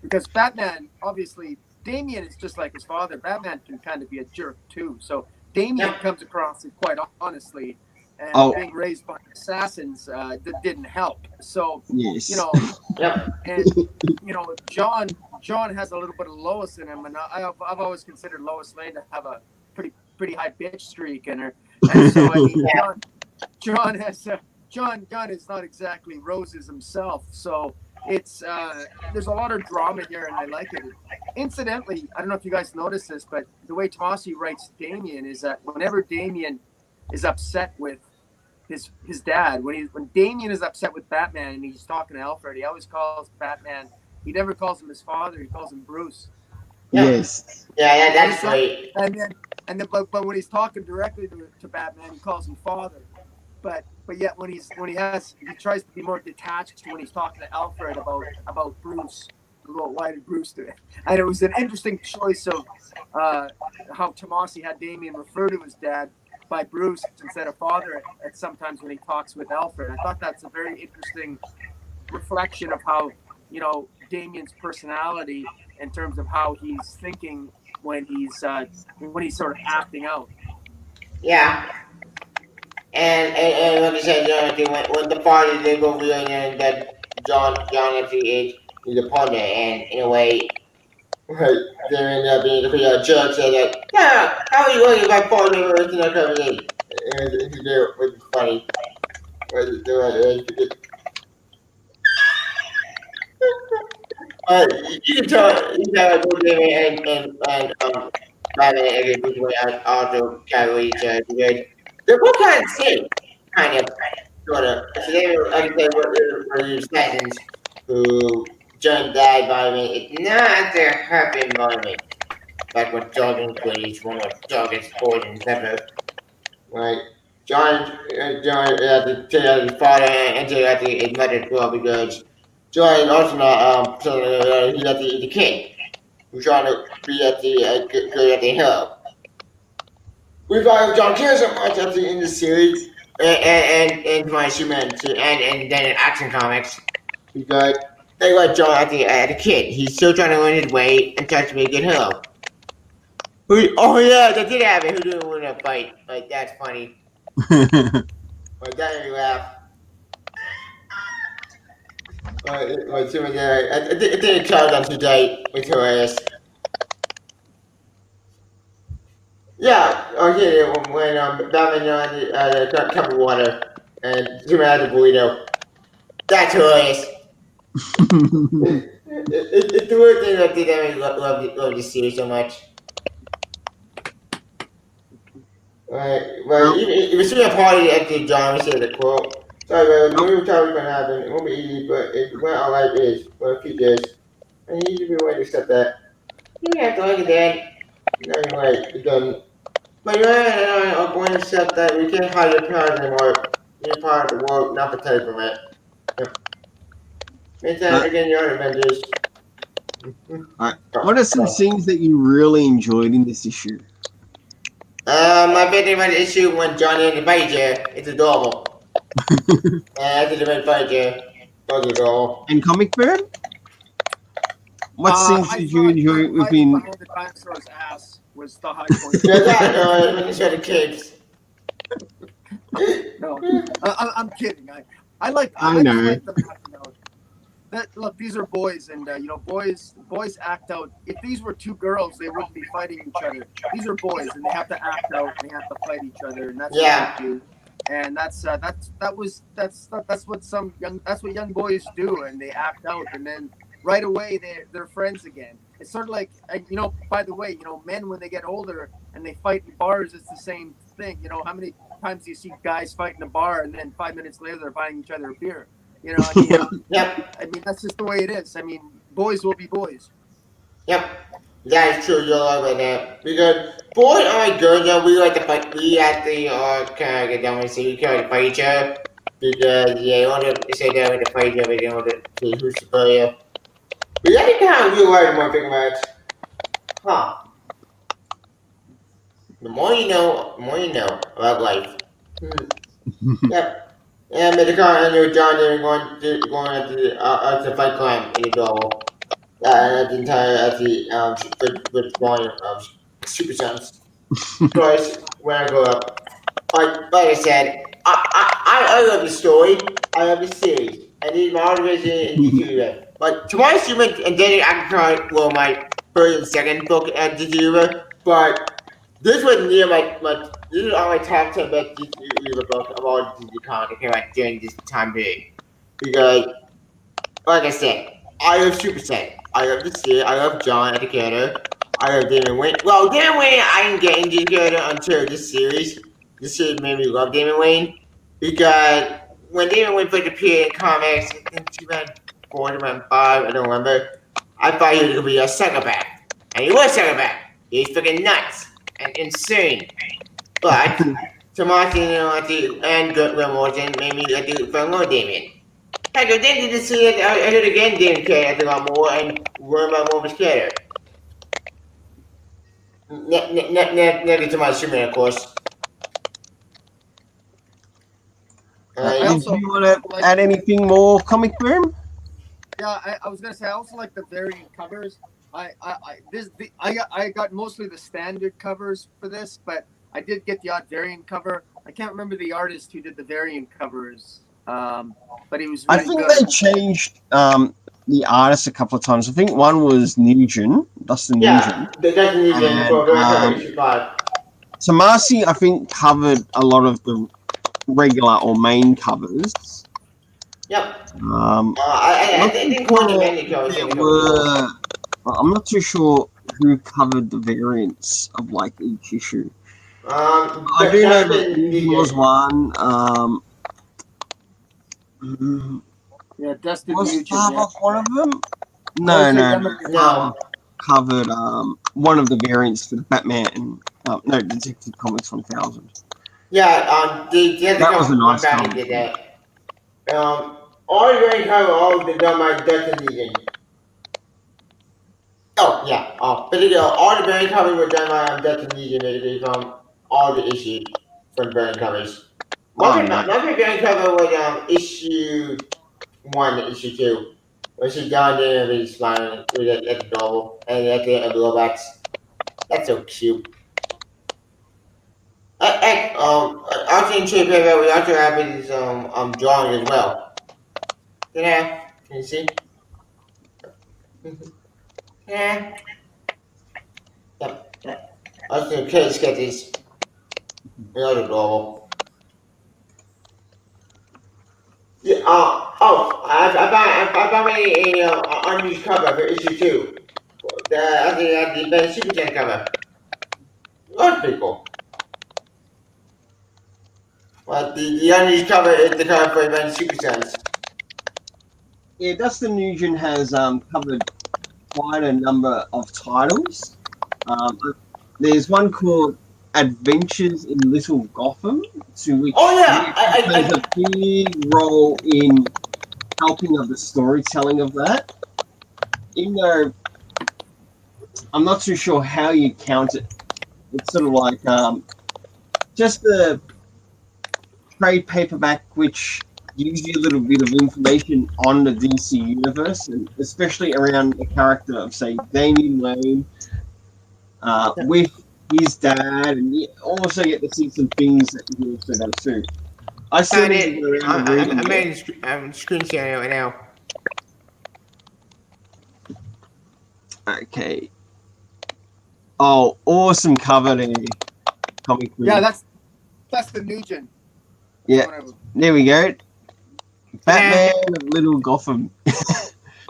Because Batman, obviously, Damian is just like his father. Batman can kind of be a jerk too. So Damian comes across it quite honestly, and being raised by assassins that didn't help. So Yes. you know, and you know, John has a little bit of Lois in him, and I've always considered Lois Lane to have a pretty high bitch streak in her. And so I mean, John is not exactly roses himself. So it's there's a lot of drama here, and I like it. Incidentally, I don't know if you guys noticed this, but the way Tomasi writes Damian is that whenever Damian is upset with his dad, when Damian is upset with Batman and he's talking to Alfred, he always calls Batman. He never calls him his father. He calls him Bruce. Yes. Yeah, that's right. And then, but when he's talking directly to Batman, he calls him father. But yet when he tries to be more detached when he's talking to Alfred about Bruce. Well, why did Bruce do it? And it was an interesting choice of how Tomasi had Damian refer to his dad by Bruce instead of father at sometimes when he talks with Alfred. I thought that's a very interesting reflection of how, you know, Damian's personality in terms of how he's thinking when he's sort of acting out. Yeah. And like I said, when the party they go reunion that John actually is a partner, and in a way, right, they end up being a jerk, saying that, yeah, how are you going to my partner is not coming in? And which is funny. You can tell and Batman and Bruce Wayne also carry each other because they're both kind of the same, kind of, sort of. So they were, like I said, were assassins who John died environment. It's not their happy environment. Like what Jordan plays, one of the darkest poisons ever. Right? John had to take out his father and take out his mother as well because John also not he had to eat the king. Who's trying to be at the good at the hill. We thought John cares so much at the end of the series and my Superman and then in Action Comics because they let John at the kid. He's still trying to learn his way and tries to be a good hero. Oh yeah, that did happen. Who didn't win a fight? Like that's funny. Like that made me laugh. I think it carried on today with hilarious. Yeah, when Batman had a cup of water and Superman had a burrito. That's hilarious. It's the weird thing that did love this series so much. Well, if you see a party at the John, we say the quote. Sorry, we were talking about happen. It won't be easy, but it went all right is for a few days. And you should be willing to accept that. You don't have to like it, Dad. No, you're right. It doesn't. But you and I are going to accept that we can't hide your powers anymore. You're part of the world, not protected from it. Yep. Anytime again, you're Avengers. What are some scenes that you really enjoyed in this issue? My favorite issue when Johnny and the fight chair. It's adorable. I did the red fight chair. That was adorable. And Comic Boom? What scenes did you enjoy within? The dinosaur's ass was the high point. Yeah, that when you said the kids. No, I'm kidding. I like I know. like them acting out. Look, these are boys, and boys act out. If these were two girls, they wouldn't be fighting each other. These are boys, and they have to act out, and they have to fight each other, and that's what they do. And that's what young boys do, and they act out, and then right away they're friends again. It's sort of like by the way, men when they get older and they fight in bars, it's the same thing. How many times do you see guys fight in a bar, and then 5 minutes later they're buying each other a beer? Yep. I mean, that's just the way it is. I mean, boys will be boys. Yep. That is true. You're right with that. Because boys are good, though. We like to fight. We actually are kind of get down with we kind of fight each other. Because, in order to say that we to fight each other, in order to see who's superior. But that is kind of real life when I think about it. Huh. The more you know about life. Yep. And the car and your John there going at the fight climb in the double. At the entire at the with volume Super Sons. Guys, when I grow up, like I said, I love the story. I love the series. I need my division and DCU. But Tomorrow's Human and Danny Ackroyd were my first and second book at DCU. But this was near this is on my top 10 best DCU book of all DC comics that came out during this time period. Because, like I said, I love Super Saiyan. I love the series. I love John as a character. I love Damon Wayne. Well, Damon Wayne, I didn't get into the character until this series. This series made me love Damon Wayne because when Damon Wayne first appeared in comics in 2004, 2005, I don't remember, I thought he was going to be a psychopath. And he was a psychopath. He was freaking nuts and insane. But Tomasi and Graham Morrison made me fall in love with Damien. I go into the series, I did again Damien character a lot more and learn about more of his character. Next to my Superman, of course. Did you want to add anything more, Comic Boom? Yeah, I was gonna say I also like the variant covers. I got mostly the standard covers for this, but I did get the odd variant cover. I can't remember the artist who did the variant covers, but he was. Really I think good. they changed the artist a couple of times. I think one was Nugent, Dustin Nugent. Yeah, Dustin Nugent for issue 5. Tomasi, I think, covered a lot of the regular or main covers. Yep. I think one of any covers. I'm not too sure who covered the variants of like each issue. I do know that Nugent was one. Yeah, Dustin was Nugent. Starbuck one of them? No. Covered one of the variants for the Batman. No, Detective Comics 1000. Yeah, that was a nice comic. Did that. All the variant cover all done by Dustin Nugent. Oh yeah. All the variant covers were done by Dustin Nugent, basically from all the issues from variant covers. My variant cover was issue 1 and issue 2. When she's down there and he's smiling with that's adorable. And at the end of the robots. That's so cute. Also in shape we also have his drawing as well. Yeah, can you see? Yeah. Yep. Also Kelly sketches. They're adorable. Yeah, I found a unused cover for issue 2. The Ben Superman cover. That's pretty cool. But the unused cover is the cover for Ben Superman. Yeah, Dustin Nugent has covered quite a number of titles. There's one called Adventures in Little Gotham, to which he plays a big role in helping of the storytelling of that. Even though I'm not too sure how you count it, it's sort of like just the trade paperback which gives you a little bit of information on the DC universe, and especially around the character of, say, Damian Wayne with his dad, and you also get to see some things that he also does too. I'm screen sharing right now. Okay. Oh, awesome cover there. Comic book. Yeah, that's the Nugent. Yeah, there we go. Batman of Little Gotham.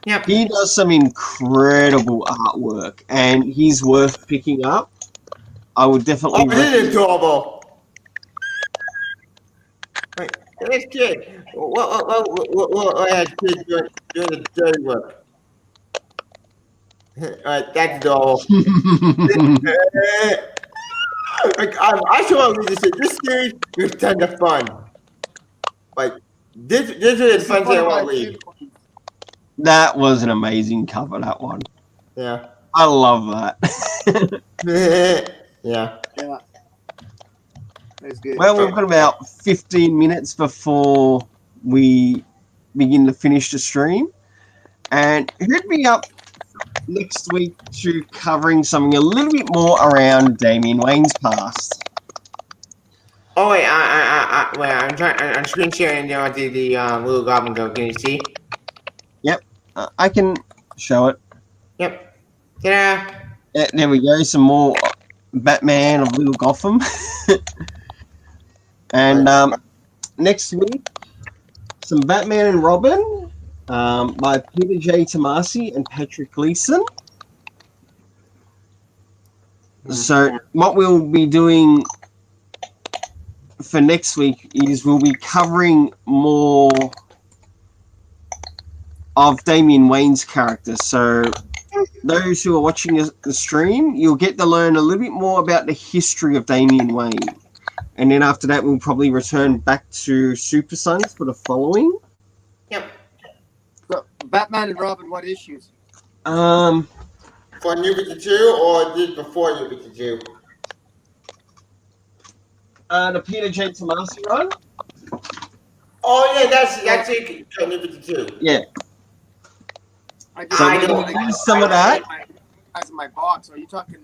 Yep. He does some incredible artwork, and he's worth picking up. I would definitely. Oh, this is adorable. Wait, this kid. What had kids doing the dirty work? Alright, that's adorable. I saw this series was tons of fun. Like this is fun thing I want to read. That was an amazing cover, that one. Yeah. I love that. Yeah. That's good. Well, we've got about 15 minutes before we begin to finish the stream. And who'd be up next week to covering something a little bit more around Damian Wayne's past? Oh wait, wait, I'm screen sharing the little goblin go. Can you see? Yep, I can show it. Yep. Yeah. There we go. Some more Batman of Little Gotham. And next week, some Batman and Robin by Peter J. Tomasi and Patrick Gleason. So what we'll be doing for next week is we'll be covering more of Damian Wayne's character. So those who are watching the stream, you'll get to learn a little bit more about the history of Damian Wayne. And then after that, we'll probably return back to Super Sons for the following. Yep. So, Batman and Robin, what issues? For New 52 or did before New 52? The Peter J. Tomasi run. Oh yeah, that's it. New 52. Yeah. I we'll use some of that. As in my box. Are you talking?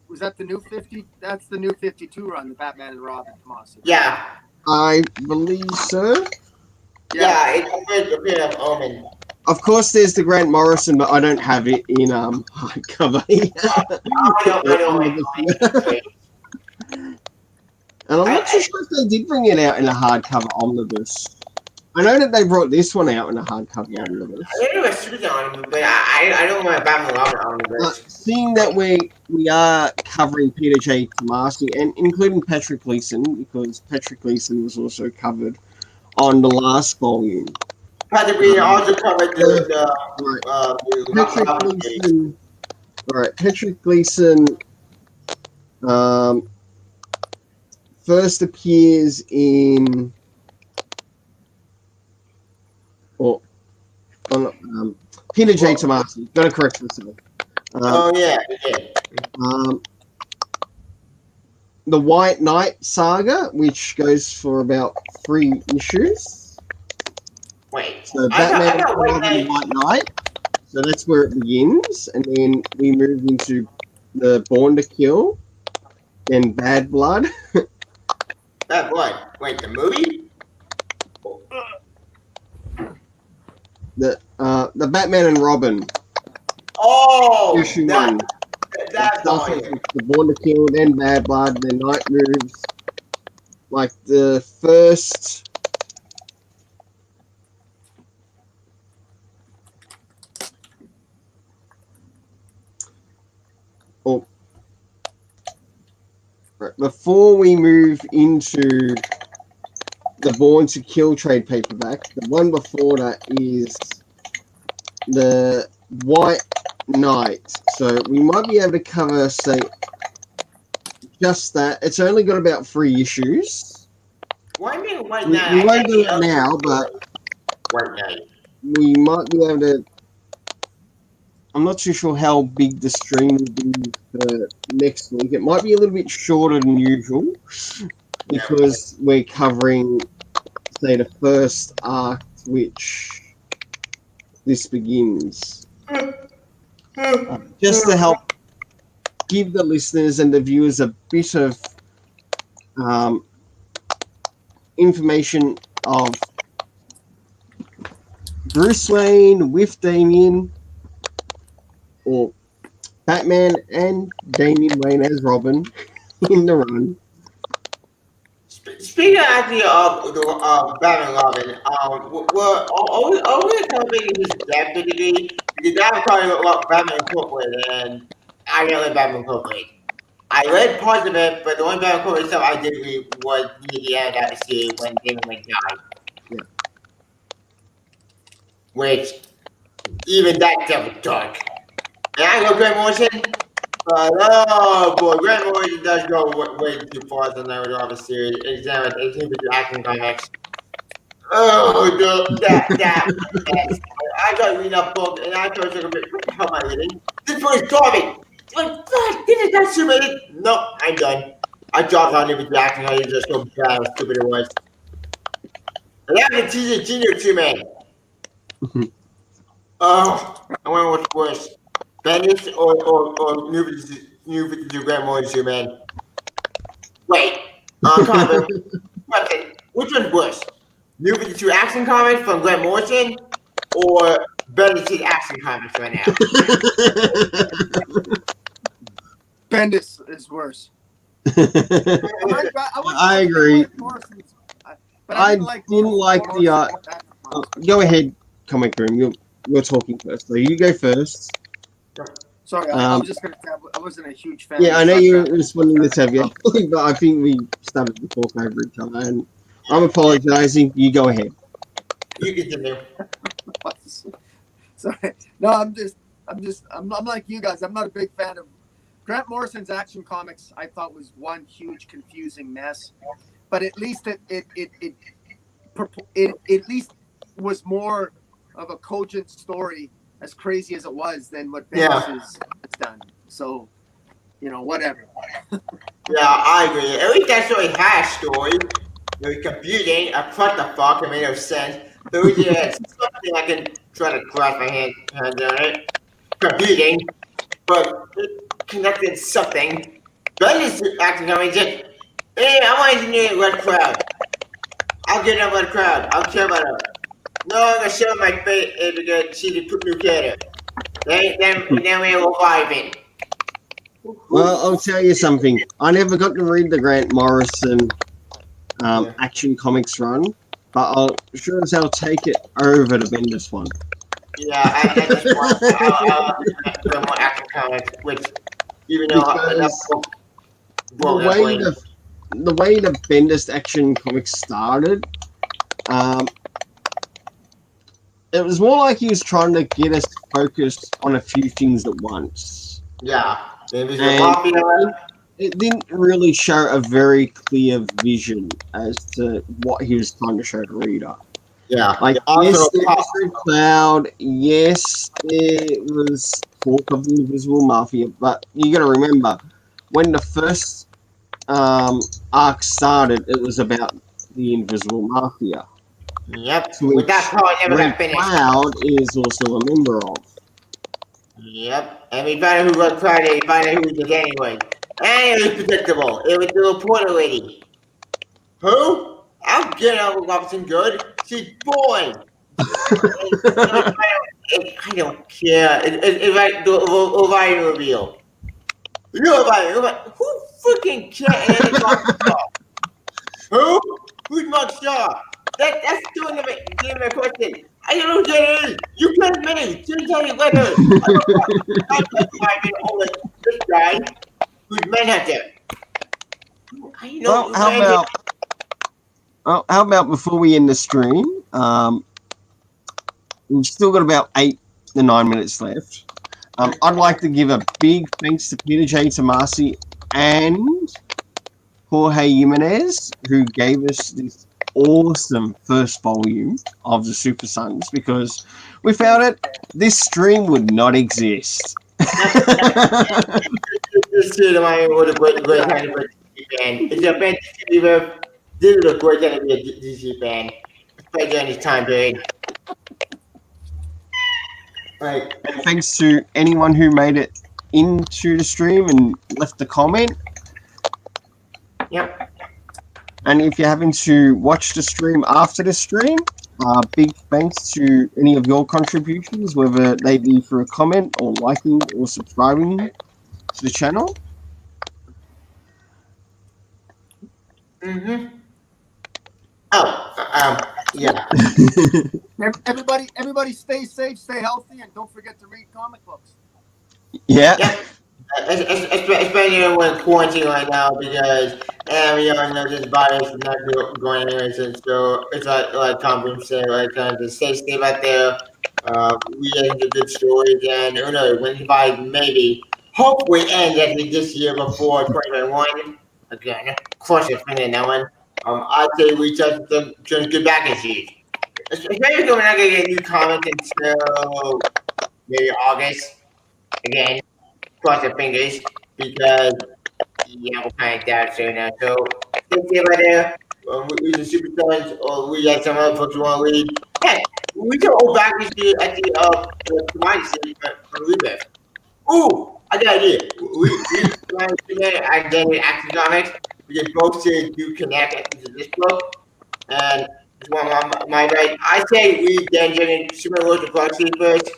Was that the new 50? That's the new 52 run, the Batman and Robin Tomasi. Yeah. I believe so. Yeah, it's a bit of Omen. Of course, there's the Grant Morrison, but I don't have it in hardcover. And I'm not too sure if they did bring it out in a hardcover omnibus. I know that they brought this one out in a hardcover omnibus. I don't know if Super omnibus, but I don't want Batman Robin omnibus. Seeing that we are covering Peter J. Tomasi and including Patrick Gleason, because Patrick Gleason was also covered on the last volume. Patrick Gleason also covered Patrick Gleason. All right, Patrick Gleason. First appears in, Peter J. Tomasi. Got to correct myself. Yeah. The White Knight saga, which goes for about 3 issues. Wait. So Batman and White Knight. So that's where it begins, and then we move into the Born to Kill, then Bad Blood. Bad Blood. Wait, the movie? The Batman and Robin. Oh, issue 1. That's the Born to Kill, then Bad Blood, then Night Moves. Like the first. Before we move into the Born to Kill trade paperback, the one before that is the White Knight. So we might be able to cover, say, just that. It's only got about 3 issues. Why do you mean White We Knight? won't do it now, but White Knight. we might be able to. I'm not too sure how big the stream will be for next week. It might be a little bit shorter than usual because we're covering, say, the first arc, which this begins. Just to help give the listeners and the viewers a bit of information of Bruce Wayne with Damian, or Batman and Damian Wayne as Robin in the run. Speaking actually of the Batman and Robin, are we covering his death degree? Because I'm talking about Batman Incorporated, and I didn't read Batman Incorporated. I read parts of it, but the only Batman Incorporated stuff I did read was near the end of that series when Damian Wayne died. Yeah. Which, even that stuff was dark. And I go Grant Morrison, but oh boy, Grant Morrison does go way too far than the Robin series. Examine 18 with the action comics. Oh, that. I got reading that book and I thought, what the hell am I reading? This book is garbage. Like, fuck, this is not submitted. Nope, I'm done. I dropped on David Jackson. How you just so bad how stupid it was. And that was a TJ Junior too, man. Oh, I wonder what's worse, Bendis or New 52 Grant Morrison, man. Wait, come on, man. Which one's worse? New 52 action comics from Grant Morrison or Bendis' action comics right now? Bendis is worse. I agree. But I didn't like the. Go ahead, Comic Room. You're talking first. So you go first. Sorry, I was just going to say I wasn't a huge fan. Yeah, I know you're responding to Tevye, but I think we started to talk over each other, and I'm apologizing. You go ahead. You continue. Sorry. No, I'm like you guys. I'm not a big fan of Grant Morrison's Action Comics. I thought was one huge confusing mess, but at least it at least was more of a cogent story, as crazy as it was, than what Bendis has done. So, whatever. Yeah, I agree. At least that story had a story. It was confusing. What the fuck? It made no sense. But we did something I can try to cross my hands on it. Confusing, but it connected something. Bendis acting coming just, hey, I want to engineer Red Crowd. I'll get up Red Crowd. I'll care about her. No, I'm gonna show my face because she's a new character. Then we will revive it. Well, I'll tell you something. I never got to read the Grant Morrison Action Comics run, but I'll sure as hell take it over the Bendis one. Yeah, I just want more Action Comics, which even though the way the Bendis Action Comics started, it was more like he was trying to get us focused on a few things at once. Yeah. It didn't really show a very clear vision as to what he was trying to show the reader. Yeah. Like, yes, there was Red Cloud. Yes, there was talk of the Invisible Mafia. But you got to remember, when the first arc started, it was about the Invisible Mafia. Yep. With that part, never got finished. Cloud is also a member of. Yep. And we found out who Red Cloud is. We found out who he was anyway. And it was predictable. It was the reporter lady. Who? I'll get out with Robinson Good. She's boring. I don't care. It's like the Orion reveal. You're Orion. Who freaking cares? Who? Who's Mark Shaw? That's doing the question. I don't know who that is. You can't me. Didn't tell you later. This guy who's Manhunter. How about before we end the stream? We've still got about 8 to 9 minutes left. I'd like to give a big thanks to Peter J. Tomasi and Jorge Jimenez, who gave us this awesome first volume of the Super Sons, because without it, this stream would not exist. This is a great kind of band. It's a fantastic river. This is a great kind of DC band, especially during this time period. Right. And thanks to anyone who made it into the stream and left a comment. Yep. And if you're having to watch the stream after the stream, big thanks to any of your contributions, whether they be through a comment or liking or subscribing to the channel. Mm-hmm. Yeah. Everybody stay safe, stay healthy, and don't forget to read comic books. Yeah. Especially when quarantine right now, because we all know this virus is not going anywhere. So it's like Tom said, kind of just stay safe out there. We get into good stories, and who knows, when the virus maybe hopefully ends at this year before 2021. Again, cross your finger in that one. I'd say we just some good back issues. Especially when we're not gonna get new comics until maybe August. Again, cross your fingers, because we're kind of down soon now. So, stay safe right there. We the Super Sons, or we got some other folks who want to lead. Heck, we can go back at the Command City for Rebirth. Ooh, I got an idea. We identity action comics. We can both do connect to this book. And it's one of my right. I say we then generate Superman World of Proxy first,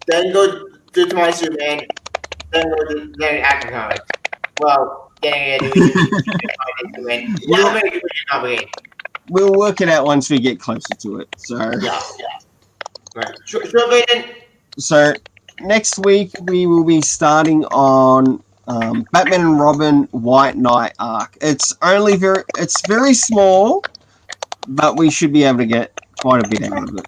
then go to my Superman, then go to then action comics. Well, then We'll work it out once we get closer to it. So yeah. Right. Sure, Vaden. So next week we will be starting on Batman and Robin White Knight arc. It's very small, but we should be able to get quite a bit out of it.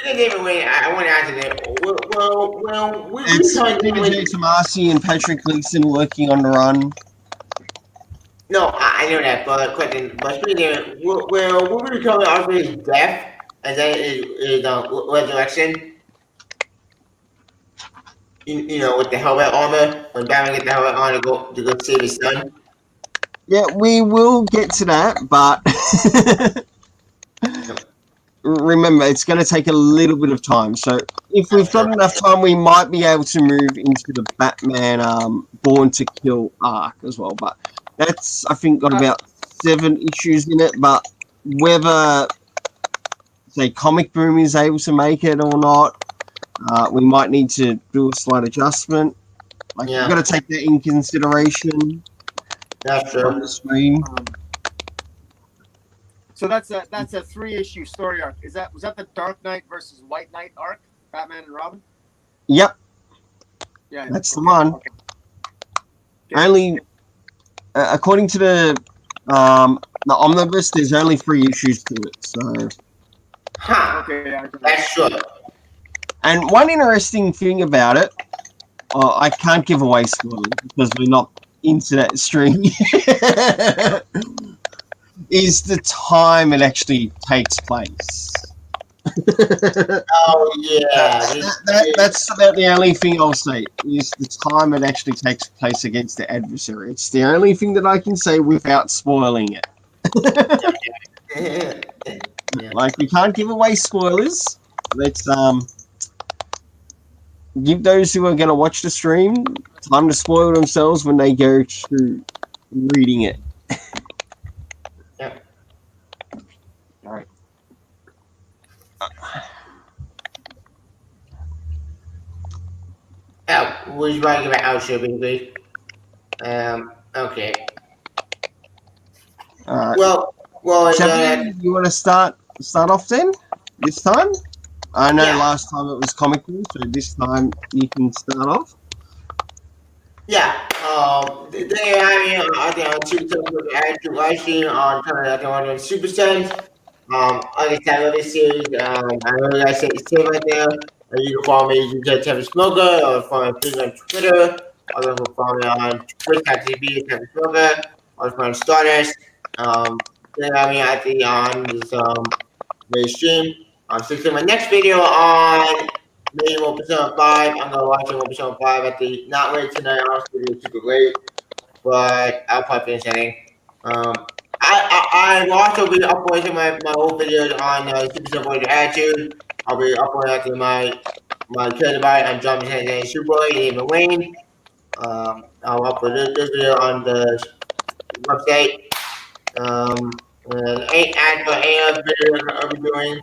Wait, I want to answer that. Well, it's Peter J. Tomasi and Patrick Gleason working on the run. No, I know that, but question. But speaking, we'll be coming after his death, and then his resurrection. You know, with the helmet armor, when Batman gets the helmet on to go save his son. Yeah, we will get to that, but remember, it's going to take a little bit of time. So if we've got enough time, we might be able to move into the Batman Born to Kill arc as well. But that's, I think, got about 7 issues in it. But whether, say, Comic Boom is able to make it or not, we might need to do a slight adjustment. Like, you've got to take that in consideration. That's true. On the screen. So that's a 3-issue story arc. Was that the Dark Knight versus White Knight arc, Batman and Robin? Yep. Yeah, that's the one. Okay. Only according to the omnibus, there's only 3 issues to it. So. Okay, that's true. And one interesting thing about it, I can't give away spoilers because we're not into that stream, is the time it actually takes place. Oh yeah, that's about the only thing I'll say is the time it actually takes place against the adversary. It's the only thing that I can say without spoiling it. Like, we can't give away spoilers. Let's give those who are going to watch the stream time to spoil themselves when they go to reading it. Yep. All right. We're just writing about outro, basically. Okay. All right. Well, you want to start off then? This time? I know last time it was Comic Book, so this time you can start off. Yeah. They have me on Super live stream on on Super Sons. On the title of this series, I know I said it's right there. You can follow me, you can Tevin Smoker, or follow me on Twitter, or you can follow me on Twitch.tv, Tevin Smoker, or follow me on Stardust. They have me on this stream. So my next video on May 1% 5, I'm gonna watch 1% 5 at the not late tonight. Honestly, it's super late, but I'll probably finish anything. I will also be uploading my old videos on Super Voyager Attitude. I'll be uploading my trailer by on John and Superboy and even Wayne. I'll upload this video on the website. And ain't add for any other videos I'll be doing.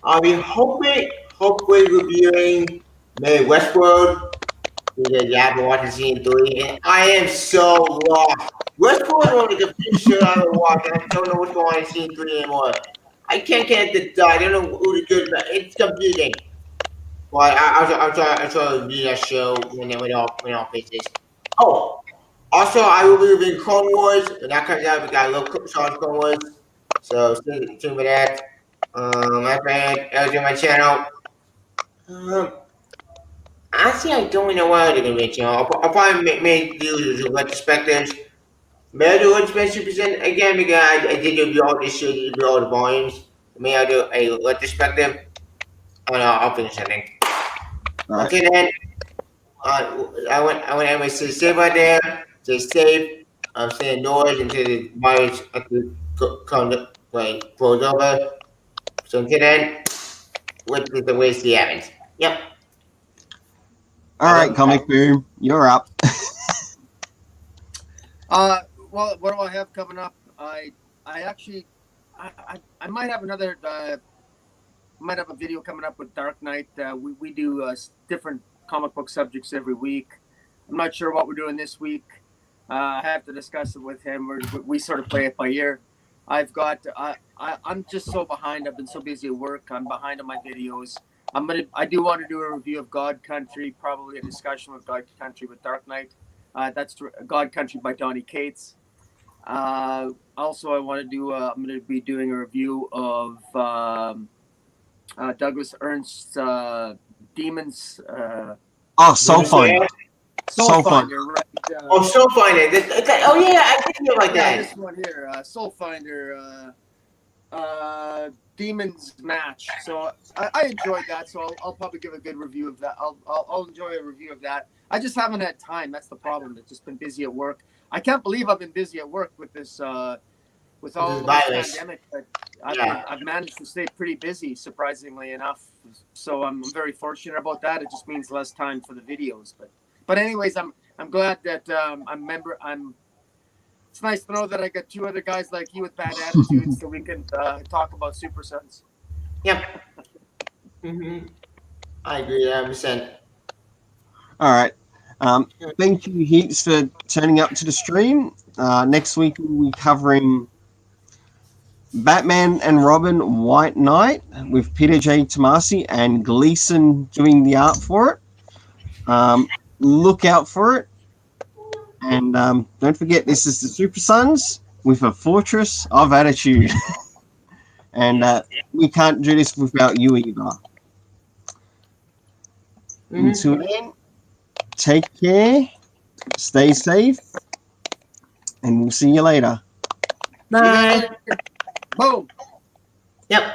I'll be hopefully reviewing May Westworld, because you haven't watched season 3, and I am so lost. Westworld is one of the confused shit I ever watched, and I don't know what's going on in season 3 anymore. I can't get the I don't know who the good, but it's confusing. But I'll try to review that show when all faces. Oh, also I will be reviewing Clone Wars, when that comes out. We got a little short Clone Wars, so stay tuned for that. My friend, else on my channel. Honestly, I don't know what I'm gonna make. I'll probably make videos with retrospectives. May I do retrospective again because I did review all this shit, review all the volumes. May I do a retrospective? Oh no, I'll finish. I think. Right. Okay then. I want everyone to stay safe out there. Stay safe. Stay indoors until the virus blows over. So until then, which is the way it happens. Yep. All right, Comic Boom, you're up. Well, what do I have coming up? I might have another. Might have a video coming up with Dark Knight. We do different comic book subjects every week. I'm not sure what we're doing this week. I have to discuss it with him. We sort of play it by ear. I'm just so behind. I've been so busy at work. I'm behind on my videos. I do want to do a review of God Country, probably a discussion with God Country with Dark Knight. That's God Country by Donny Cates. Also, I want to do. I'm going to be doing a review of Douglas Ernst's Demons. Soul Finder. Soul Finder, right? Soul Finder. Oh yeah, I did feel like that. This one here, Soul Finder, Demons Match. So I enjoyed that. So I'll probably give a good review of that. I'll enjoy a review of that. I just haven't had time. That's the problem. I've just been busy at work. I can't believe I've been busy at work with this. With all this pandemic, but I've managed to stay pretty busy, surprisingly enough. So I'm very fortunate about that. It just means less time for the videos. But anyways, I'm glad that It's nice to know that I got two other guys like you with bad attitudes, so we can talk about Super Sons. Yep. Mm-hmm. I agree 100%. All right. Thank you heaps for turning up to the stream. Next week we'll be covering Batman and Robin White Knight with Peter J. Tomasi and Gleason doing the art for it. Look out for it. And don't forget, this is the Super Sons with a fortress of attitude. And we can't do this without you either. Mm-hmm. Until then, take care, stay safe, and we'll see you later. Bye. Boom. Yep.